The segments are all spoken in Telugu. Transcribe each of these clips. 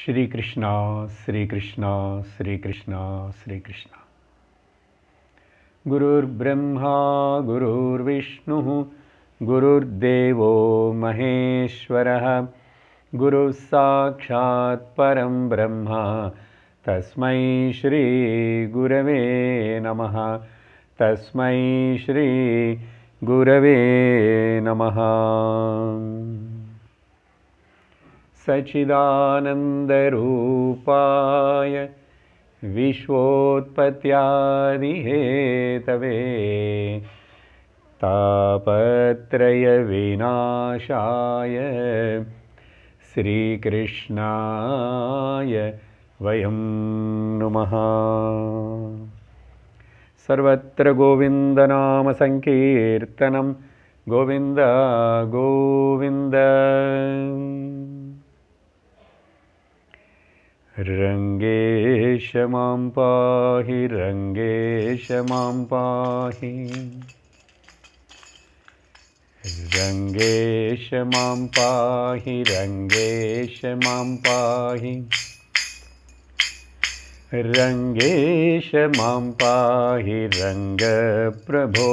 श्री कृष्णा श्री कृष्णा श्री कृष्णा श्री कृष्णा। गुरुर्ब्रह्मा गुरुर्विष्णुः गुरुर्देवो महेश्वरः गुरुः साक्षात् परं ब्रह्म तस्मै श्री गुरवे नमः। तस्मै श्री गुरवे नमः। सच्चिदानन्दरूपाय विश्वोत्पत्त्यादिहेतवे तापत्रयविनाशाय श्रीकृष्णाय वयं नुमः। सर्वत्र गोविन्दनामसङ्कीर्तनं गोविन्द गोविन्द। रङ्गेश मां पाहि रङ्गेश मां पाहि रङ्गेश मां पाहि रङ्गेश मां पाहि रङ्गेश मां पाहि रङ्गप्रभो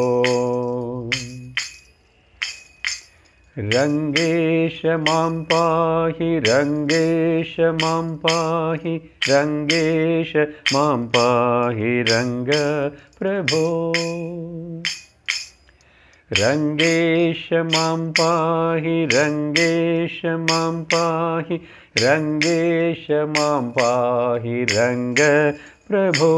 रङ्गेश मां पाहि रङ्गेश मां पाहि रङ्गेश मां पाहि रङ्गप्रभो रङ्गेश मां पाहि रङ्गेश मां पाहि रङ्गेश मां पाहि रङ्गप्रभो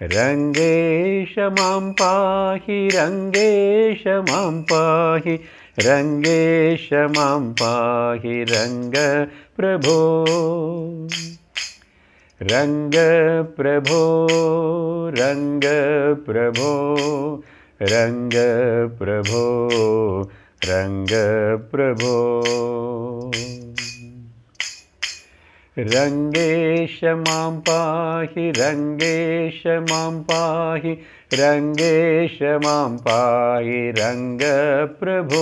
रङ्गेश मां पाहि रङ्गेश मां पाहि रङ्गेश मां पाहि रङ्गप्रभो रङ्गप्रभो रङ्गप्रभो रङ्गप्रभो रङ्गप्रभो रङ्गेश मां पाहि रङ्गेश मां पाहि रङ्गेश मां पाहि रङ्गप्रभो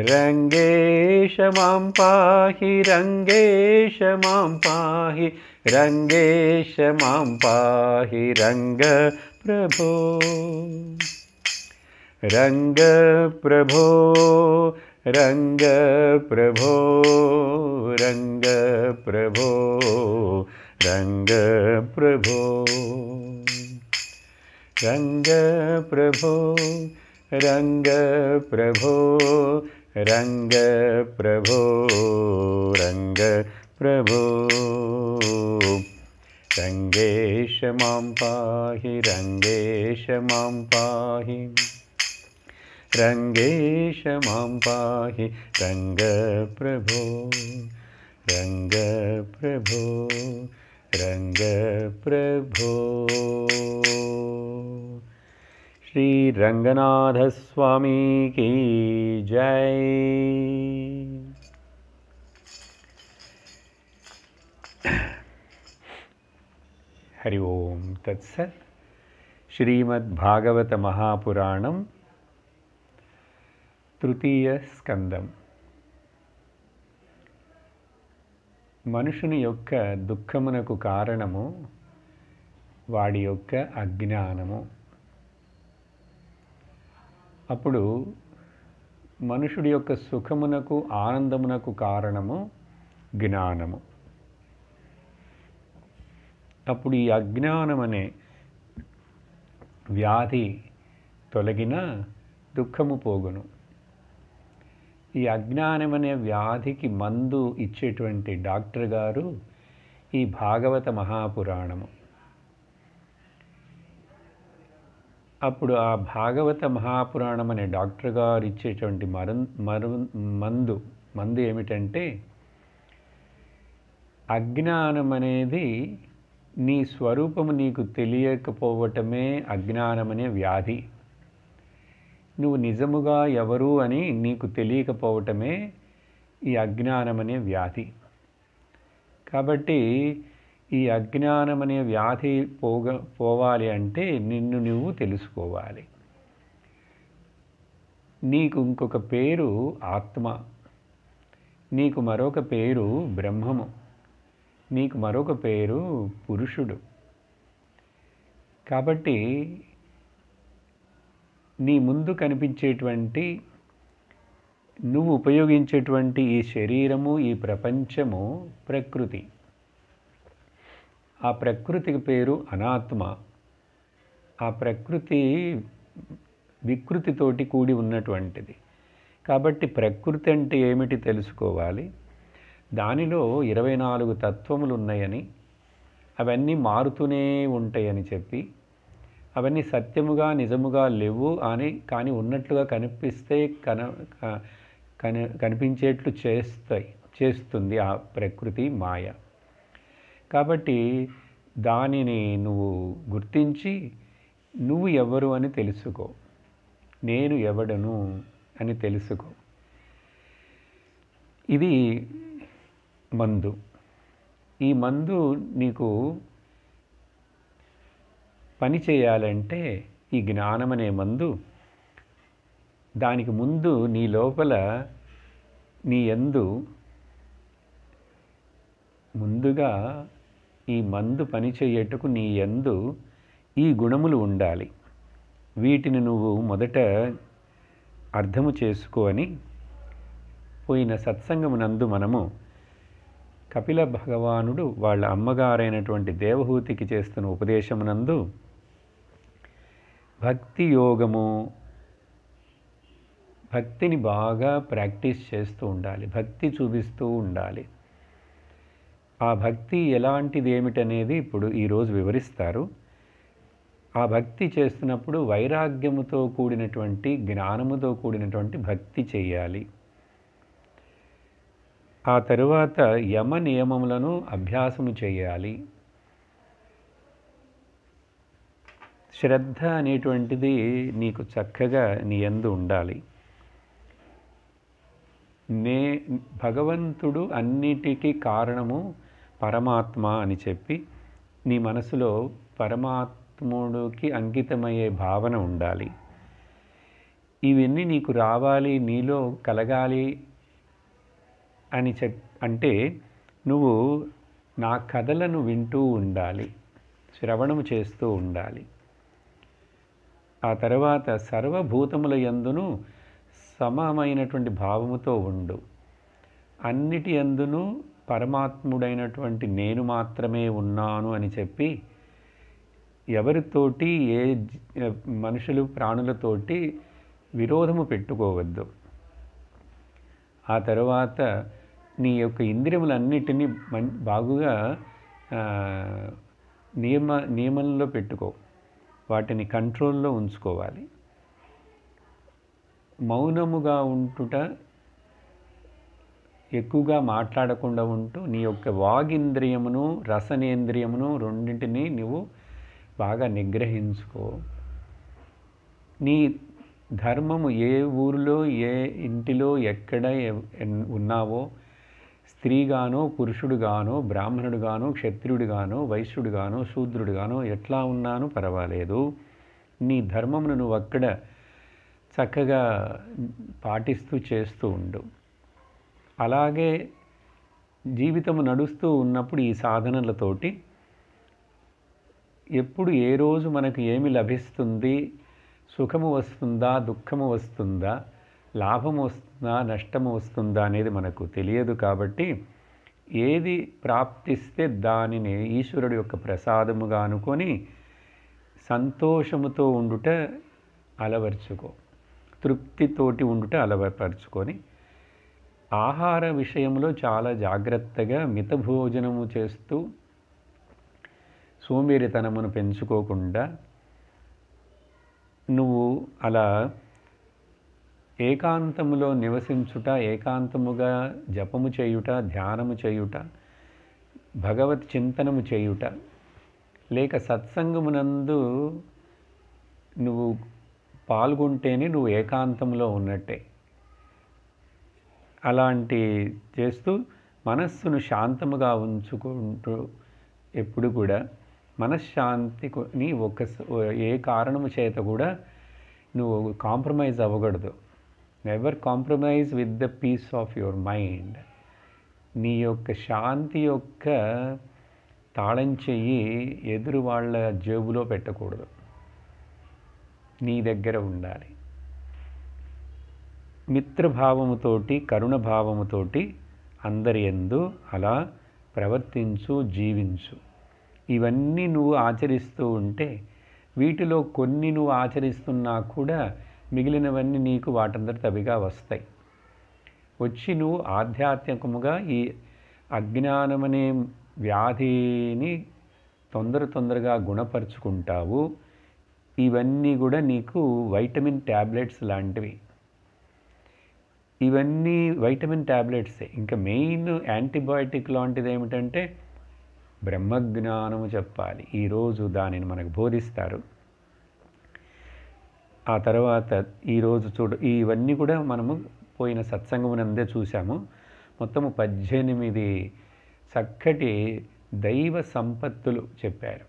रङ्गेश मां पाहि रङ्गेश मां पाहि रङ्गेश मां पाहि रङ्गप्रभो रङ्गप्रभो रङ्गप्रभो रङ्गप्रभो रङ्गप्रभो रङ्गप्रभो रङ्गप्रभो रङ्गप्रभो रङ्गप्रभो रङ्गेश मां पाहि रङ्गेश मां पाहि रङ्गेश मां पाहि रङ्गप्रभो रङ्गप्रभो रङ्गप्रभो। श्री रंगनाथ स्वामी की जय। हरि ओम तत्सत्। श्रीमद्भागवत महापुराणं తృతీయ స్కందం. మనుషుని యొక్క దుఃఖమునకు కారణము వాడి యొక్క అజ్ఞానము. అప్పుడు మనుషుడి యొక్క సుఖమునకు ఆనందమునకు కారణము జ్ఞానము. అప్పుడు ఈ అజ్ఞానం అనే వ్యాధి తొలగిన దుఃఖము పోగును. ఈ అజ్ఞానం అనే వ్యాధికి మందు ఇచ్చేటువంటి డాక్టర్ గారు ఈ భాగవత మహాపురాణము. అప్పుడు ఆ భాగవత మహాపురాణం అనే డాక్టర్ గారు ఇచ్చేటువంటి మందు ఏమిటంటే, అజ్ఞానం అనేది నీ స్వరూపము నీకు తెలియకపోవటమే అజ్ఞానం అనే వ్యాధి. నువ్వు నిజముగా ఎవరు అని నీకు తెలియకపోవటమే ఈ అజ్ఞానం అనే వ్యాధి. కాబట్టి ఈ అజ్ఞానం అనే వ్యాధి పోవాలి అంటే నిన్ను నువ్వు తెలుసుకోవాలి. నీకు ఇంకొక పేరు ఆత్మ, నీకు మరొక పేరు బ్రహ్మము, నీకు మరొక పేరు పురుషుడు. కాబట్టి నీ ముందు కనిపించేటువంటి నువ్వు ఉపయోగించేటువంటి ఈ శరీరము, ఈ ప్రపంచము ప్రకృతి. ఆ ప్రకృతికి పేరు అనాత్మ. ఆ ప్రకృతి వికృతితోటి కూడి ఉన్నటువంటిది. కాబట్టి ప్రకృతి అంటే ఏమిటి తెలుసుకోవాలి. దానిలో 24 తత్వములు ఉన్నాయని, అవన్నీ మారుతూనే ఉంటాయని చెప్పి, అవన్నీ సత్యముగా నిజముగా లేవు అని కానీ ఉన్నట్లుగా కనిపిస్తే కనిపించేట్లు చేస్తుంది ఆ ప్రకృతి మాయ. కాబట్టి దానిని నువ్వు గుర్తించి నువ్వు ఎవరు అని తెలుసుకో, నేను ఎవడను అని తెలుసుకో. ఇది మందు. ఈ మందు నీకు పని చేయాలంటే ఈ జ్ఞానం అనే మందు, దానికి ముందు నీ లోపల నీ యందు ముందుగా ఈ మందు పని చేయుటకు నీ యందు ఈ గుణములు ఉండాలి. వీటిని నువ్వు మొదట అర్థము చేసుకొని, పోయిన సత్సంగమునందు మనము కపిల భగవానుడు వాళ్ళ అమ్మగారైనటువంటి దేవహూతికి చేస్తున్న ఉపదేశమునందు భక్తి యోగము, భక్తిని బాగా ప్రాక్టీస్ చేస్తూ ఉండాలి, భక్తి చూపిస్తూ ఉండాలి. ఆ భక్తి ఎలాంటిది ఏమిటనేది ఇప్పుడు ఈరోజు వివరిస్తారు. ఆ భక్తి చేస్తున్నప్పుడు వైరాగ్యముతో కూడినటువంటి, జ్ఞానముతో కూడినటువంటి భక్తి చేయాలి. ఆ తరువాత యమ నియమములను అభ్యాసము చేయాలి. శ్రద్ధ అనేటువంటిది నీకు చక్కగా నీ యందు ఉండాలి. భగవంతుడు అన్నిటికీ కారణము పరమాత్మ అని చెప్పి నీ మనసులో పరమాత్ముడికి అంకితమయ్యే భావన ఉండాలి. ఇవన్నీ నీకు రావాలి, నీలో కలగాలి అని అంటే నువ్వు నా కథలను వింటూ ఉండాలి, శ్రవణము చేస్తూ ఉండాలి. ఆ తర్వాత సర్వభూతముల యందును సమమైనటువంటి భావముతో ఉండు. అన్నిటి యందును పరమాత్ముడైనటువంటి నేను మాత్రమే ఉన్నాను అని చెప్పి ఎవరితోటి మనుషులు ప్రాణులతోటి విరోధము పెట్టుకోవద్దు. ఆ తర్వాత నీ యొక్క ఇంద్రియములన్నిటినీ బాగుగా నియమంలో పెట్టుకో, వాటిని కంట్రోల్లో ఉంచుకోవాలి. మౌనముగా ఉంటుట, ఎక్కువగా మాట్లాడకుండా ఉంటూ నీ యొక్క వాగింద్రియమును రసనేంద్రియమును రెండింటినీ నువ్వు బాగా నిగ్రహించుకో. నీ ధర్మము ఏ ఊరిలో ఏ ఇంటిలో ఎక్కడ ఉన్నావో, స్త్రీగానో పురుషుడుగానో బ్రాహ్మణుడుగానో క్షత్రియుడిగానో వైశ్యుడిగానో శూద్రుడిగానో ఎట్లా ఉన్నానో పర్వాలేదు, నీ ధర్మమును నువ్వు అక్కడ చక్కగా పాటిస్తూ చేస్తూ ఉండు. అలాగే జీవితము నడుస్తూ ఉన్నప్పుడు ఈ సాధనలతోటి ఎప్పుడు ఏ రోజు మనకు ఏమి లభిస్తుంది, సుఖము వస్తుందా దుఃఖము వస్తుందా, లాభము వస్తుందా నష్టము వస్తుందా అనేది మనకు తెలియదు. కాబట్టి ఏది ప్రాప్తిస్తే దానిని ఈశ్వరుడు యొక్క ప్రసాదముగా అనుకొని సంతోషముతో ఉండుట అలవర్చుకో, తృప్తితోటి ఉండుట అలవపరుచుకొని, ఆహార విషయంలో చాలా జాగ్రత్తగా మిత భోజనము చేస్తూ సోంబేరితనమును పెంచుకోకుండా నువ్వు అలా ఏకాంతములో నివసించుట, ఏకాంతముగా జపము చేయుట, ధ్యానము చేయుట, భగవత్ చింతనము చేయుట, లేక సత్సంగమునందు నువ్వు పాల్గొంటేనే నువ్వు ఏకాంతంలో ఉన్నట్టే. అలాంటి చేస్తూ మనస్సును శాంతముగా ఉంచుకుంటూ ఎప్పుడు కూడా మనశ్శాంతిని ఏ కారణము చేత కూడా నువ్వు కాంప్రమైజ్ అవ్వకూడదు. Never compromise with the peace of your mind. నీ యొక్క శాంతి యొక్క తాళం చెయ్యి ఎదురు వాళ్ళ జేబులో పెట్టకూడదు, నీ దగ్గర ఉండాలి. మిత్రభావముతోటి, కరుణభావముతోటి అందరి యందు అలా ప్రవర్తించు, జీవించు. ఇవన్నీ నువ్వు ఆచరిస్తూ ఉంటే, వీటిలో కొన్ని నువ్వు ఆచరిస్తున్నా కూడా మిగిలినవన్నీ నీకు వాటంతట అవిగా వస్తాయి. వచ్చి నువ్వు ఆధ్యాత్మికముగా ఈ అజ్ఞానమనే వ్యాధిని తొందరగా గుణపరుచుకుంటావు. ఇవన్నీ కూడా నీకు వైటమిన్ ట్యాబ్లెట్స్ లాంటివి. ఇవన్నీ వైటమిన్ ట్యాబ్లెట్సే. ఇంకా మెయిన్ యాంటీబయాటిక్ లాంటిది ఏమిటంటే బ్రహ్మజ్ఞానము చెప్పాలి. ఈరోజు దానిని మనకు బోధిస్తారు. ఆ తర్వాత ఈరోజు చూడు, ఇవన్నీ కూడా మనము పోయిన సత్సంగమునందే చూసాము. మొత్తము 18 చక్కటి దైవ సంపత్తులు చెప్పారు.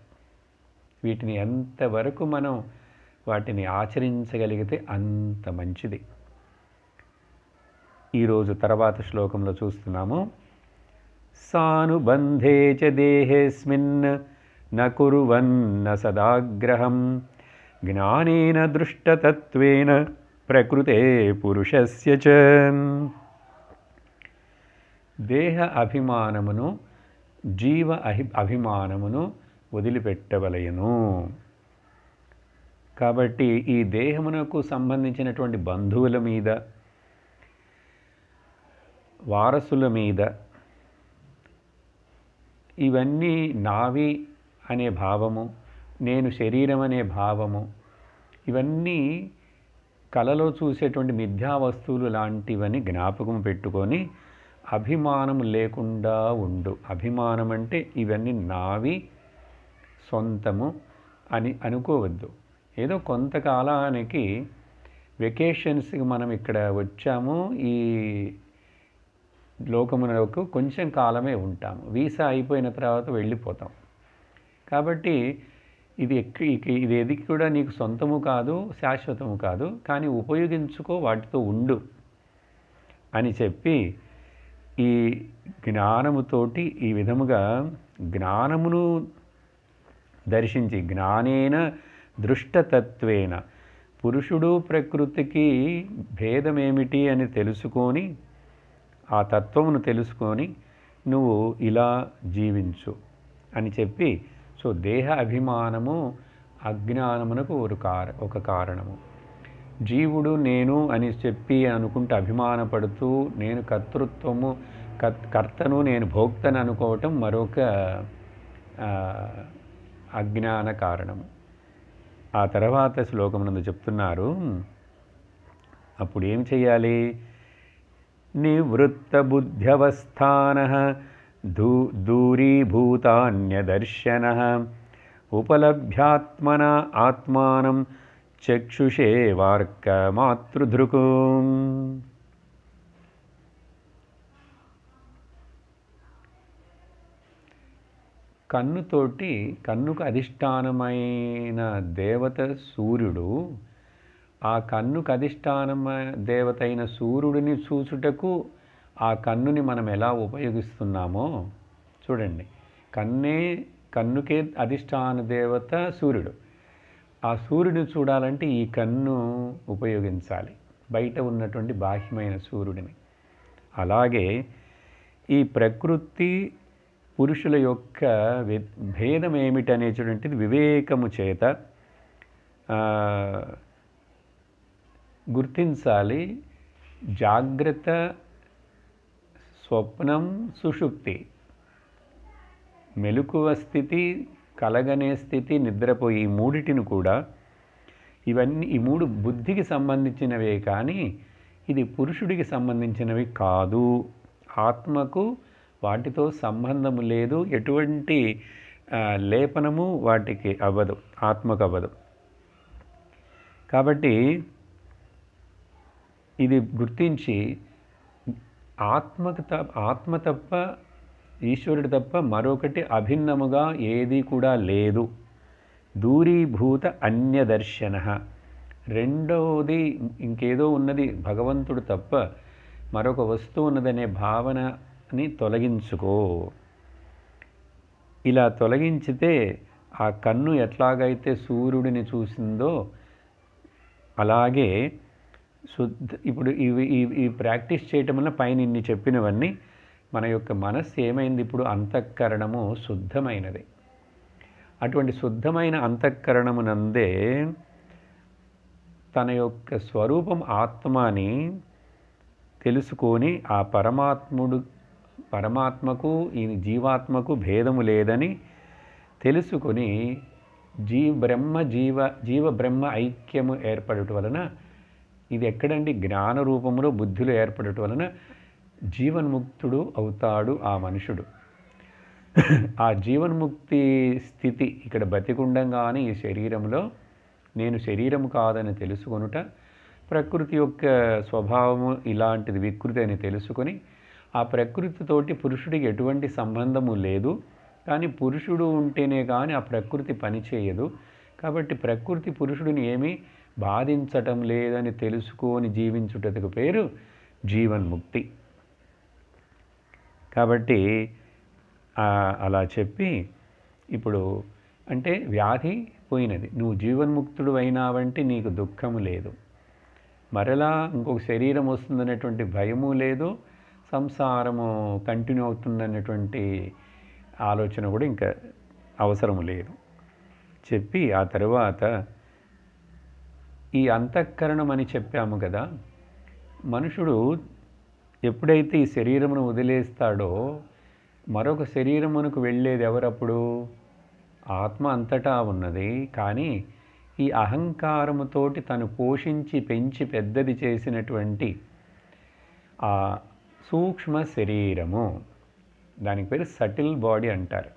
వీటిని ఎంతవరకు మనం వాటిని ఆచరించగలిగితే అంత మంచిది. ఈరోజు తర్వాత శ్లోకంలో చూస్తున్నాము. సానుబంధే చ దేహేస్మిన్ న కుర్వన్న సదాగ్రహం జ్ఞానేన దృష్టతత్వేన ప్రకృతే పురుషస్య చ. దేహ అభిమానమును, జీవ అభిమానమును వదిలిపెట్టవలయను. కాబట్టి ఈ దేహమునకు సంబంధించినటువంటి బంధువుల మీద, వారసుల మీద, ఇవన్నీ నావి అనే భావము, నేను శరీరం అనే భావము, ఇవన్నీ కలలో చూసేటువంటి మిథ్యా వస్తువులు లాంటివని జ్ఞాపకం పెట్టుకొని అభిమానం లేకుండా ఉండు. అభిమానం అంటే ఇవన్నీ నావి, సొంతము అని అనుకోవద్దు. ఏదో కొంతకాలానికి వెకేషన్స్కి మనం ఇక్కడ వచ్చాము, ఈ లోకమునకు కొంచెం కాలమే ఉంటాము, వీసా అయిపోయిన తర్వాత వెళ్ళిపోతాం. కాబట్టి ఇది ఏది కూడా నీకు సొంతము కాదు, శాశ్వతము కాదు, కానీ ఉపయోగించుకో, వాటితో ఉండు అని చెప్పి ఈ జ్ఞానముతోటి ఈ విధముగా జ్ఞానమును దర్శించి, జ్ఞానేన దృష్టతత్వేన, పురుషుడు ప్రకృతికి భేదమేమిటి అని తెలుసుకొని, ఆ తత్వమును తెలుసుకొని నువ్వు ఇలా జీవించు అని చెప్పి, సో దేహ అభిమానము అజ్ఞానమునకు ఒక కారణము. జీవుడు నేను అని చెప్పి అనుకుంటూ అభిమానపడుతూ నేను కర్తృత్వము, కర్తను, నేను భోక్తను అనుకోవటం మరొక అజ్ఞాన కారణము. ఆ తర్వాత శ్లోకమునందు చెప్తున్నారు, అప్పుడు ఏం చేయాలి? నివృత్తబుద్ధ్యవస్థానః దూరీభూతాన్యదర్శనః ఉపలభ్యాత్మన ఆత్మానం చక్షుషేవార్కమాతృధృకు. కన్నుతోటి, కన్నుకు అధిష్టానమైన దేవత సూర్యుడు, ఆ కన్నుకు అధిష్టానమైన దేవత అయిన సూర్యుడిని చూచుటకు ఆ కన్నుని మనం ఎలా ఉపయోగిస్తున్నామో చూడండి. కన్నుకే అధిష్టాన దేవత సూర్యుడు. ఆ సూర్యుడిని చూడాలంటే ఈ కన్ను ఉపయోగించాలి, బయట ఉన్నటువంటి బాహ్యమైన సూర్యుడిని. అలాగే ఈ ప్రకృతి పురుషుల యొక్క భేదం ఏమిటనేటువంటిది వివేకము చేత గుర్తించాలి. జాగ్రత్త, స్వప్నం, సుషుప్తి, మెలకువ స్థితి, కలగనే స్థితి, నిద్రపోయి, ఈ మూడిటిని కూడా, ఇవన్నీ ఈ మూడు బుద్ధికి సంబంధించినవే కానీ ఇది పురుషుడికి సంబంధించినవి కాదు. ఆత్మకు వాటితో సంబంధము లేదు, ఎటువంటి లేపనము వాటికి అవ్వదు, ఆత్మకు అవ్వదు. కాబట్టి ఇది గుర్తించి ఆత్మ తప్ప, ఈశ్వరుడు తప్ప మరొకటి అభిన్నముగా ఏది కూడా లేదు. దూరీభూత అన్యదర్శన రెండవది ఇంకేదో ఉన్నది భగవంతుడు తప్ప మరొక వస్తువు ఉన్నదనే భావనని తొలగించుకో. ఇలా తొలగించితే ఆ కన్ను ఎట్లాగైతే సూర్యుడిని చూసిందో అలాగే ఇప్పుడు ఈ ప్రాక్టీస్ చేయటం వల్ల పైన ఇన్ని చెప్పినవన్నీ మన యొక్క మనస్సు ఏమైంది, ఇప్పుడు అంతఃకరణము శుద్ధమైనది. అటువంటి శుద్ధమైన అంతఃకరణమునందే తన యొక్క స్వరూపం ఆత్మని తెలుసుకొని ఆ పరమాత్మకు ఈ జీవాత్మకు భేదము లేదని తెలుసుకొని జీవ బ్రహ్మ ఐక్యము ఏర్పడటం వలన, ఇది ఎక్కడండి, జ్ఞాన రూపంలో బుద్ధిలో ఏర్పడటం వలన జీవన్ముక్తుడు అవుతాడు ఆ మనుషుడు. ఆ జీవన్ముక్తి స్థితి ఇక్కడ బతికుండంగానే ఈ శరీరంలో నేను శరీరం కాదని తెలుసుకొనుట, ప్రకృతి యొక్క స్వభావము ఇలాంటిది వికృతి అని తెలుసుకొని ఆ ప్రకృతితోటి పురుషుడికి ఎటువంటి సంబంధము లేదు. కానీ పురుషుడు ఉంటేనే కానీ ఆ ప్రకృతి పనిచేయదు. కాబట్టి ప్రకృతి పురుషుడిని ఏమీ బాధించటం లేదని తెలుసుకొని జీవించుటకు పేరు జీవన్ముక్తి. కాబట్టి అలా చెప్పి ఇప్పుడు అంటే వ్యాధి పోయినది, నువ్వు జీవన్ముక్తుడు అయినావంటే నీకు దుఃఖము లేదు, మరలా ఇంకొక శరీరం వస్తుందనేటువంటి భయము లేదు, సంసారము కంటిన్యూ అవుతుందనేటువంటి ఆలోచన కూడా ఇంకా అవసరం లేదు చెప్పి ఆ తర్వాత ఈ అంతఃకరణం అని చెప్పాము కదా, మనుషుడు ఎప్పుడైతే ఈ శరీరమును వదిలేస్తాడో మరొక శరీరమునకు వెళ్ళేది ఎవరప్పుడు? ఆత్మ అంతటా ఉన్నది. కానీ ఈ అహంకారముతోటి తను పోషించి పెంచి పెద్దది చేసినటువంటి ఆ సూక్ష్మ శరీరము, దానికి పేరు సటిల్ బాడీ అంటారు,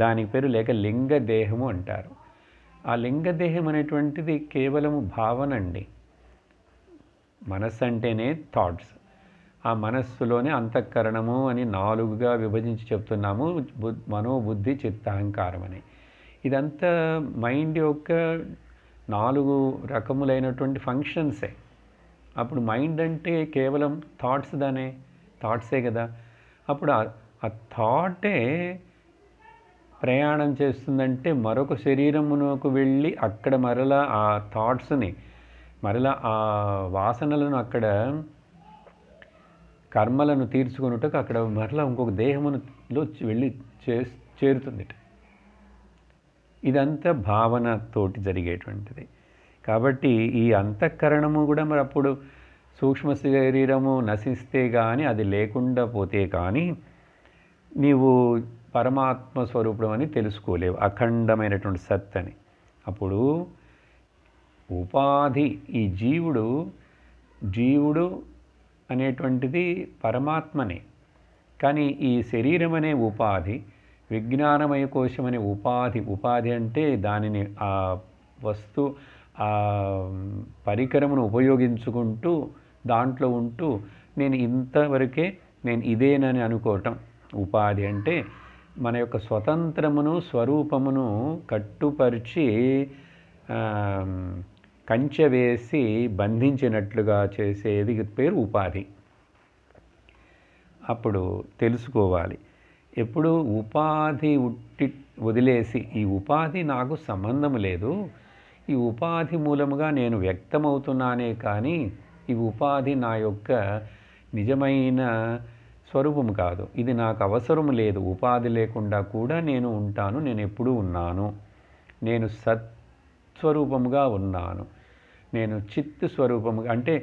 దానికి పేరు లేక లింగదేహము అంటారు. ఆ లింగదేహం అనేటువంటిది కేవలము భావన అండి. మనస్సు అంటేనే థాట్స్. ఆ మనస్సులోనే అంతఃకరణము అని 4గా విభజించి చెప్తున్నాము, మనోబుద్ధి చిత్తహంకారం అని. ఇదంతా మైండ్ యొక్క 4 రకములైనటువంటి ఫంక్షన్సే. అప్పుడు మైండ్ అంటే కేవలం థాట్సే కదా. అప్పుడు ఆ థాటే ప్రయాణం చేస్తుందంటే మరొక శరీరమునకు వెళ్ళి అక్కడ మరలా ఆ థాట్స్ని మరలా ఆ వాసనలను అక్కడ కర్మలను తీర్చుకొనుటకు అక్కడ మరలా ఇంకొక దేహములో వెళ్ళి చేరుతుంది. ఇదంతా భావనతోటి జరిగేటువంటిది. కాబట్టి ఈ అంతఃకరణము కూడా మరి అప్పుడు సూక్ష్మ శరీరము నశిస్తే కానీ అది లేకుండా పోతే కానీ నీవు పరమాత్మ స్వరూపం అని తెలుసుకోలేవు, అఖండమైనటువంటి సత్ అని. అప్పుడు ఉపాధి, ఈ జీవుడు అనేటువంటిది పరమాత్మనే. కానీ ఈ శరీరం అనే ఉపాధి, విజ్ఞానమయ కోశం అనే ఉపాధి అంటే దానిని ఆ ఆ పరికరమును ఉపయోగించుకుంటూ దాంట్లో ఉంటూ నేను ఇంతవరకే నేను ఇదేనని అనుకోవటం. ఉపాధి అంటే మన యొక్క స్వతంత్రమును స్వరూపమును కట్టుపరిచి కంచె వేసి బంధించినట్లుగా చేసేది పేరు ఉపాధి. అప్పుడు తెలుసుకోవాలి, ఎప్పుడు ఉపాధి వదిలేసి ఈ ఉపాధి నాకు సంబంధం లేదు, ఈ ఉపాధి మూలముగా నేను వ్యక్తమవుతున్నానే కానీ ఈ ఉపాధి నా యొక్క నిజమైన స్వరూపము కాదు, ఇది నాకు అవసరం లేదు, ఉపాధి లేకుండా కూడా నేను ఉంటాను, నేను ఎప్పుడూ ఉన్నాను, నేను సత్స్వరూపముగా ఉన్నాను, నేను చిత్ స్వరూపముగా అంటే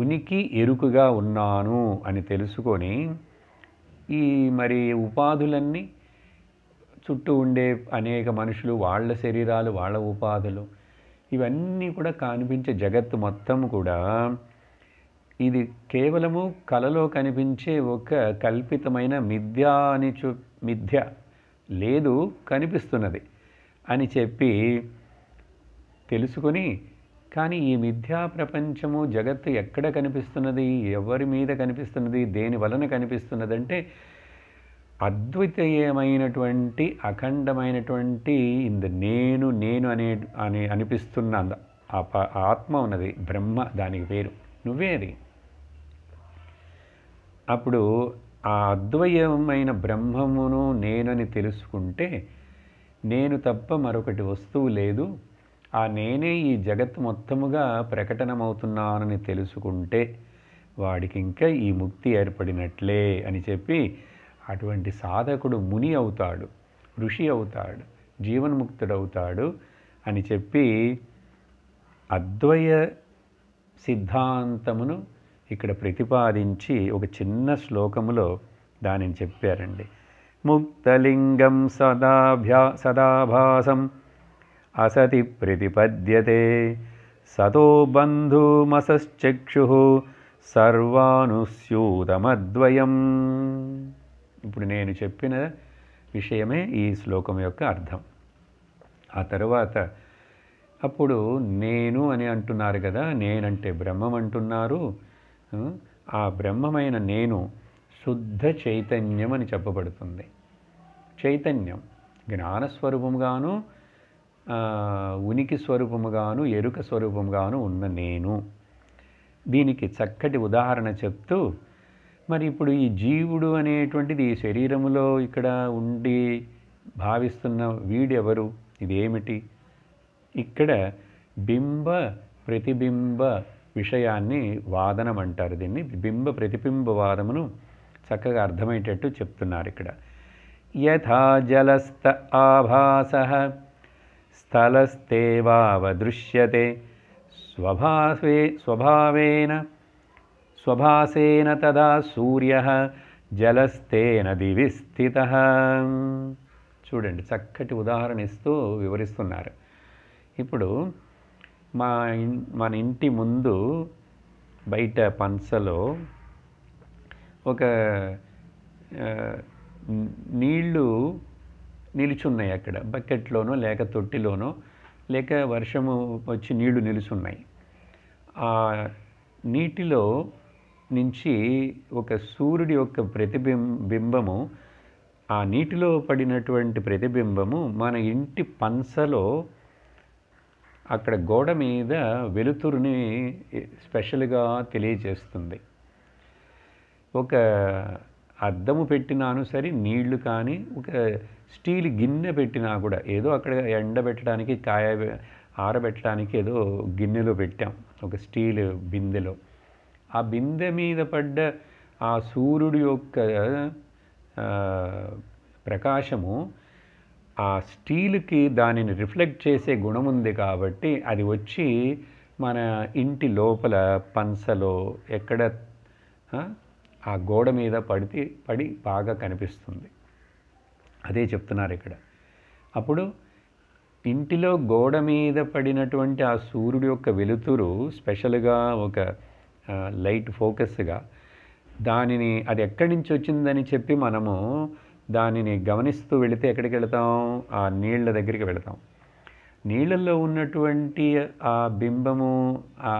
ఉనికి ఎరుకుగా ఉన్నాను అని తెలుసుకొని ఈ మరి ఉపాధులన్నీ చుట్టూ ఉండే అనేక మనుషులు, వాళ్ళ శరీరాలు, వాళ్ళ ఉపాధులు, ఇవన్నీ కూడా కనిపించే జగత్తు మొత్తం కూడా ఇది కేవలము కలలో కనిపించే ఒక కల్పితమైన మిథ్య లేదు, కనిపిస్తున్నది అని చెప్పి తెలుసుకొని, కానీ ఈ మిథ్యా ప్రపంచము జగత్తు ఎక్కడ కనిపిస్తున్నది, ఎవరి మీద కనిపిస్తున్నది, దేని వలన కనిపిస్తున్నది అంటే అద్వితీయమైనటువంటి అఖండమైనటువంటి నేను నేను అని అనిపిస్తున్న ఆత్మ ఉన్నది, బ్రహ్మ దానికి పేరు, నువ్వే అది. అప్పుడు ఆ అద్వయమైన బ్రహ్మమును నేనని తెలుసుకుంటే నేను తప్ప మరొకటి వస్తువు లేదు, ఆ నేనే ఈ జగత్తు మొత్తముగా ప్రకటనమవుతున్నానని తెలుసుకుంటే వాడికి ఇంకా ఈ ముక్తి ఏర్పడినట్లే అని చెప్పి అటువంటి సాధకుడు ముని అవుతాడు, ఋషి అవుతాడు, జీవన్ముక్తుడవుతాడు అని చెప్పి అద్వయ సిద్ధాంతమును ఇక్కడ ప్రతిపాదించి ఒక చిన్న శ్లోకములో దానిని చెప్పారండి. ముక్తలింగం సదాభాసం అసతి ప్రతిపద్యతే సతో బంధుమసశ్చక్షు సర్వానుస్యూతమద్వయం. ఇప్పుడు నేను చెప్పిన విషయమే ఈ శ్లోకం యొక్క అర్థం. ఆ తరువాత అప్పుడు నేను అని అంటున్నారు కదా, నేనంటే బ్రహ్మం అంటున్నారు. ఆ బ్రహ్మమైన నేను శుద్ధ చైతన్యం అని చెప్పబడుతుంది. చైతన్యం జ్ఞానస్వరూపముగాను ఉనికి స్వరూపముగాను ఎరుక స్వరూపముగాను ఉన్న నేను. దీనికి చక్కటి ఉదాహరణ చెప్తూ మరి ఇప్పుడు ఈ జీవుడు అనేటువంటిది ఈ శరీరములో ఇక్కడ ఉండి భావిస్తున్న వీడెవరు, ఇదేమిటి? ఇక్కడ బింబ ప్రతిబింబ విషయాన్ని వాదనం అంటారు. దీన్ని బింబ ప్రతిబింబ వాదమును చక్కగా అర్థమయ్యేటట్టు చెప్తున్నారు ఇక్కడ. యథా జలస్థ ఆభాసః స్థలస్తేవావదృశ్యతే స్వభాసేన తదా సూర్యః జలస్థేన దివి స్థితః. చూడండి, చక్కటి ఉదాహరణ ఇస్తూ వివరిస్తున్నారు. ఇప్పుడు మన ఇంటి ముందు బయట పంచలో ఒక నీళ్లు నిలుచున్నాయి. అక్కడ బకెట్లోనో లేక తొట్టిలోనో లేక వర్షము వచ్చి నీళ్లు నిలుచున్నాయి. ఆ నీటిలో నుంచి ఒక సూర్యుడి యొక్క ప్రతిబింబము, ఆ నీటిలో పడినటువంటి ప్రతిబింబము మన ఇంటి పంచలో అక్కడ గోడ మీద వెలుతురుని స్పెషల్గా తెలియజేస్తుంది. ఒక అద్దము పెట్టినాను సరే, నీళ్లు కానీ ఒక స్టీల్ గిన్నె పెట్టినా కూడా, ఏదో అక్కడ ఎండబెట్టడానికి ఆరబెట్టడానికి ఏదో గిన్నెలో పెట్టాం, ఒక స్టీల్ బిందెలో. ఆ బిందె మీద పడ్డ ఆ సూర్యుడి యొక్క ప్రకాశము ఆ స్టీల్కి దానిని రిఫ్లెక్ట్ చేసే గుణం ఉంది కాబట్టి అది వచ్చి మన ఇంటి లోపల పంచలో ఎక్కడ ఆ గోడ మీద పడి బాగా కనిపిస్తుంది. అదే చెప్తున్నారు ఇక్కడ. అప్పుడు ఇంటిలో గోడ మీద పడినటువంటి ఆ సూర్యుడి యొక్క వెలుతురు స్పెషల్గా ఒక లైట్ ఫోకస్గా దానిని అది ఎక్కడి నుంచి వచ్చిందని చెప్పి మనము దానిని గమనిస్తూ వెళితే ఎక్కడికి వెళతాం? ఆ నీళ్ల దగ్గరికి వెళతాం. నీళ్ళల్లో ఉన్నటువంటి ఆ బింబము, ఆ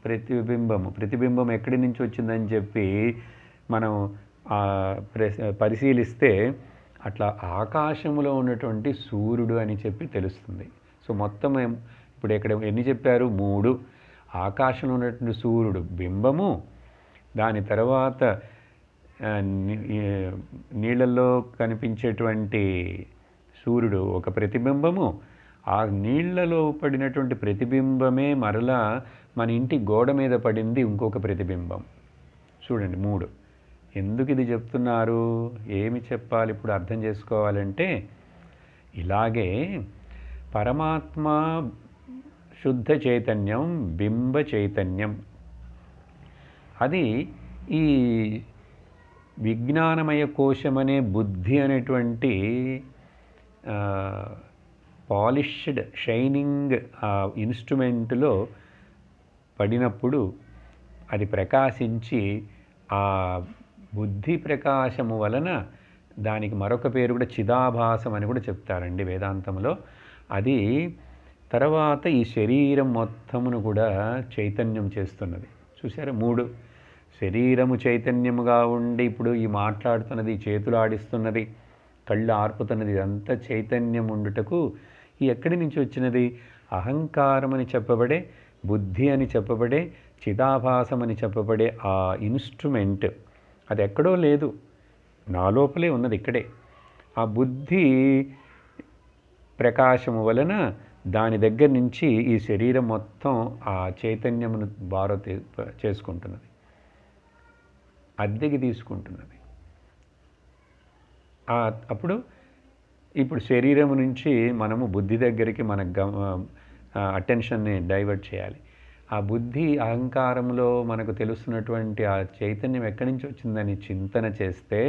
ప్రతిబింబం ఎక్కడి నుంచి వచ్చిందని చెప్పి మనం పరిశీలిస్తే అట్లా ఆకాశంలో ఉన్నటువంటి సూర్యుడు అని చెప్పి తెలుస్తుంది. సో మొత్తం ఇప్పుడు ఇక్కడ ఎన్ని చెప్పారు? 3. ఆకాశంలో ఉన్నటువంటి సూర్యుడు బింబము, దాని తర్వాత నీళ్ళల్లో కనిపించేటువంటి సూర్యుడు ఒక ప్రతిబింబము, ఆ నీళ్లలో పడినటువంటి ప్రతిబింబమే మరలా మన ఇంటి గోడ మీద పడింది ఇంకొక ప్రతిబింబం. చూడండి 3. ఎందుకు ఇది చెప్తున్నారు? ఏమి చెప్పాలి ఇప్పుడు అర్థం చేసుకోవాలంటే, ఇలాగే పరమాత్మ శుద్ధ చైతన్యం, బింబ చైతన్యం, అది ఈ విజ్ఞానమయ కోశమనే బుద్ధి అనేటువంటి పాలిష్డ్ షైనింగ్ ఇన్స్ట్రుమెంట్లో పడినప్పుడు అది ప్రకాశించి ఆ బుద్ధి ప్రకాశము వలన దానికి మరొక పేరు కూడా చిదాభాసం అని కూడా చెప్తారండి వేదాంతంలో. అది తర్వాత ఈ శరీరం మొత్తమును కూడా చైతన్యం చేస్తున్నది. చూసారా? 3 శరీరము చైతన్యముగా ఉండి ఇప్పుడు ఈ మాట్లాడుతున్నది, చేతులు ఆడిస్తున్నది, కళ్ళు ఆర్పుతున్నది, ఇదంతా చైతన్యం ఉండుటకు ఈ ఎక్కడి నుంచి వచ్చినది? అహంకారం అని చెప్పబడే, బుద్ధి అని చెప్పబడే, చిదాభాసం అని చెప్పబడే ఆ ఇన్స్ట్రుమెంట్ అది ఎక్కడో లేదు, నా లోపలే ఉన్నది, ఇక్కడే. ఆ బుద్ధి ప్రకాశము వలన దాని దగ్గర నుంచి ఈ శరీరం మొత్తం ఆ చైతన్యమును బారో చేసుకుంటున్నది, అద్దెకి తీసుకుంటున్నది. అప్పుడు ఇప్పుడు శరీరం నుంచి మనము బుద్ధి దగ్గరికి మన అటెన్షన్ని డైవర్ట్ చేయాలి. ఆ బుద్ధి అహంకారంలో మనకు తెలుస్తున్నటువంటి ఆ చైతన్యం ఎక్కడి నుంచి వచ్చిందని చింతన చేస్తే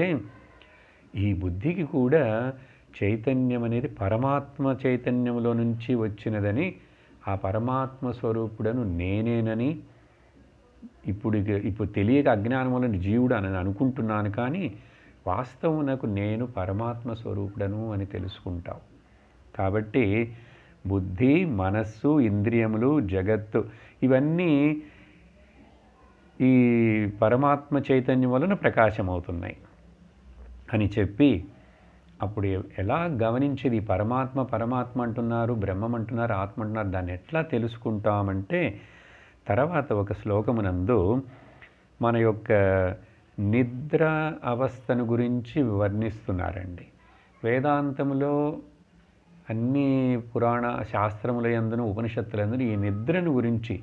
ఈ బుద్ధికి కూడా చైతన్యం అనేది పరమాత్మ చైతన్యంలో నుంచి వచ్చినదని, ఆ పరమాత్మ స్వరూపుడను నేనేనని ఇప్పుడు తెలియక అజ్ఞానం వలన జీవుడు అని అనుకుంటున్నాను, కానీ వాస్తవమునకు నేను పరమాత్మ స్వరూపుడను అని తెలుసుకుంటావు. కాబట్టి బుద్ధి, మనస్సు, ఇంద్రియములు, జగత్తు ఇవన్నీ ఈ పరమాత్మ చైతన్యం వలన ప్రకాశమవుతున్నాయి అని చెప్పి, అప్పుడు ఎలా గమనించేది? పరమాత్మ పరమాత్మ అంటున్నారు, బ్రహ్మం అంటున్నారు, ఆత్మ అంటున్నారు, దాన్ని ఎట్లా తెలుసుకుంటామంటే తర్వాత ఒక శ్లోకమునందు మన యొక్క నిద్ర అవస్థను గురించి వర్ణిస్తున్నారండి. వేదాంతములో అన్ని పురాణ శాస్త్రముల యందును ఉపనిషత్తులందును ఈ నిద్రను గురించి,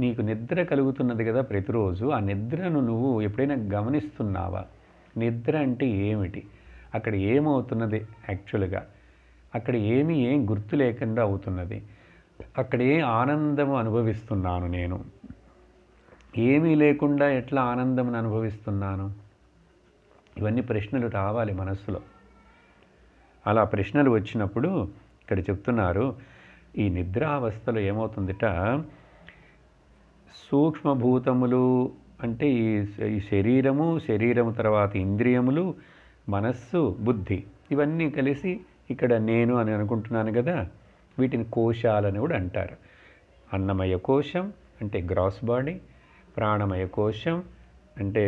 నీకు నిద్ర కలుగుతున్నది కదా ప్రతిరోజు, ఆ నిద్రను నువ్వు ఎప్పుడైనా గమనిస్తున్నావా? నిద్ర అంటే ఏమిటి? అక్కడ ఏమవుతున్నది? యాక్చువల్గా అక్కడ ఏం గుర్తు లేకుండా అవుతున్నది? అక్కడ ఏ ఆనందము అనుభవిస్తున్నాను నేను? ఏమీ లేకుండా ఎట్లా ఆనందం అనుభవిస్తున్నాను? ఇవన్నీ ప్రశ్నలు రావాలి మనస్సులో. అలా ప్రశ్నలు వచ్చినప్పుడు ఇక్కడ చెప్తున్నారు, ఈ నిద్రావస్థలో ఏమవుతుందిట, సూక్ష్మభూతములు అంటే ఈ శరీరము తర్వాత ఇంద్రియములు, మనస్సు, బుద్ధి ఇవన్నీ కలిసి ఇక్కడ నేను అని అనుకుంటున్నాను కదా, వీటిని కోశాలని కూడా అంటారు. అన్నమయ కోశం అంటే గ్రాస్ బాడీ, ప్రాణమయ కోశం అంటే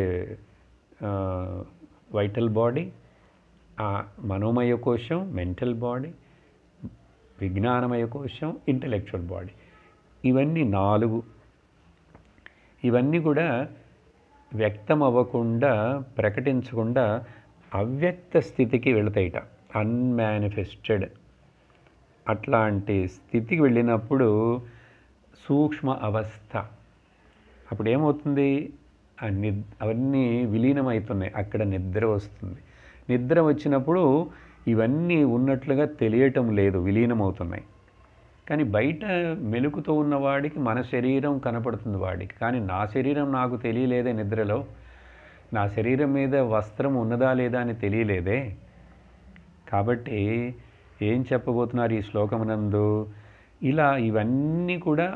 వైటల్ బాడీ, మనోమయ కోశం మెంటల్ బాడీ, విజ్ఞానమయ కోశం ఇంటలెక్చువల్ బాడీ. ఇవన్నీ 4. ఇవన్నీ కూడా వ్యక్తం అవ్వకుండా, ప్రకటించకుండా అవ్యక్త స్థితికి వెళతాయిట, అన్మానిఫెస్టెడ్. అట్లాంటి స్థితికి వెళ్ళినప్పుడు సూక్ష్మ అవస్థ, అప్పుడు ఏమవుతుంది? అవన్నీ విలీనమవుతున్నాయి, అక్కడ నిద్ర వస్తుంది. నిద్ర వచ్చినప్పుడు ఇవన్నీ ఉన్నట్లుగా తెలియటం లేదు, విలీనమవుతున్నాయి. కానీ బయట మెలుకుతో ఉన్నవాడికి మన శరీరం కనపడుతుంది వాడికి, కానీ నా శరీరం నాకు తెలియలేదే నిద్రలో, నా శరీరం మీద వస్త్రం ఉన్నదా లేదా అని తెలియలేదే. కాబట్టి ఏం చెప్పబోతున్నారు ఈ శ్లోకమునందు? ఇలా ఇవన్నీ కూడా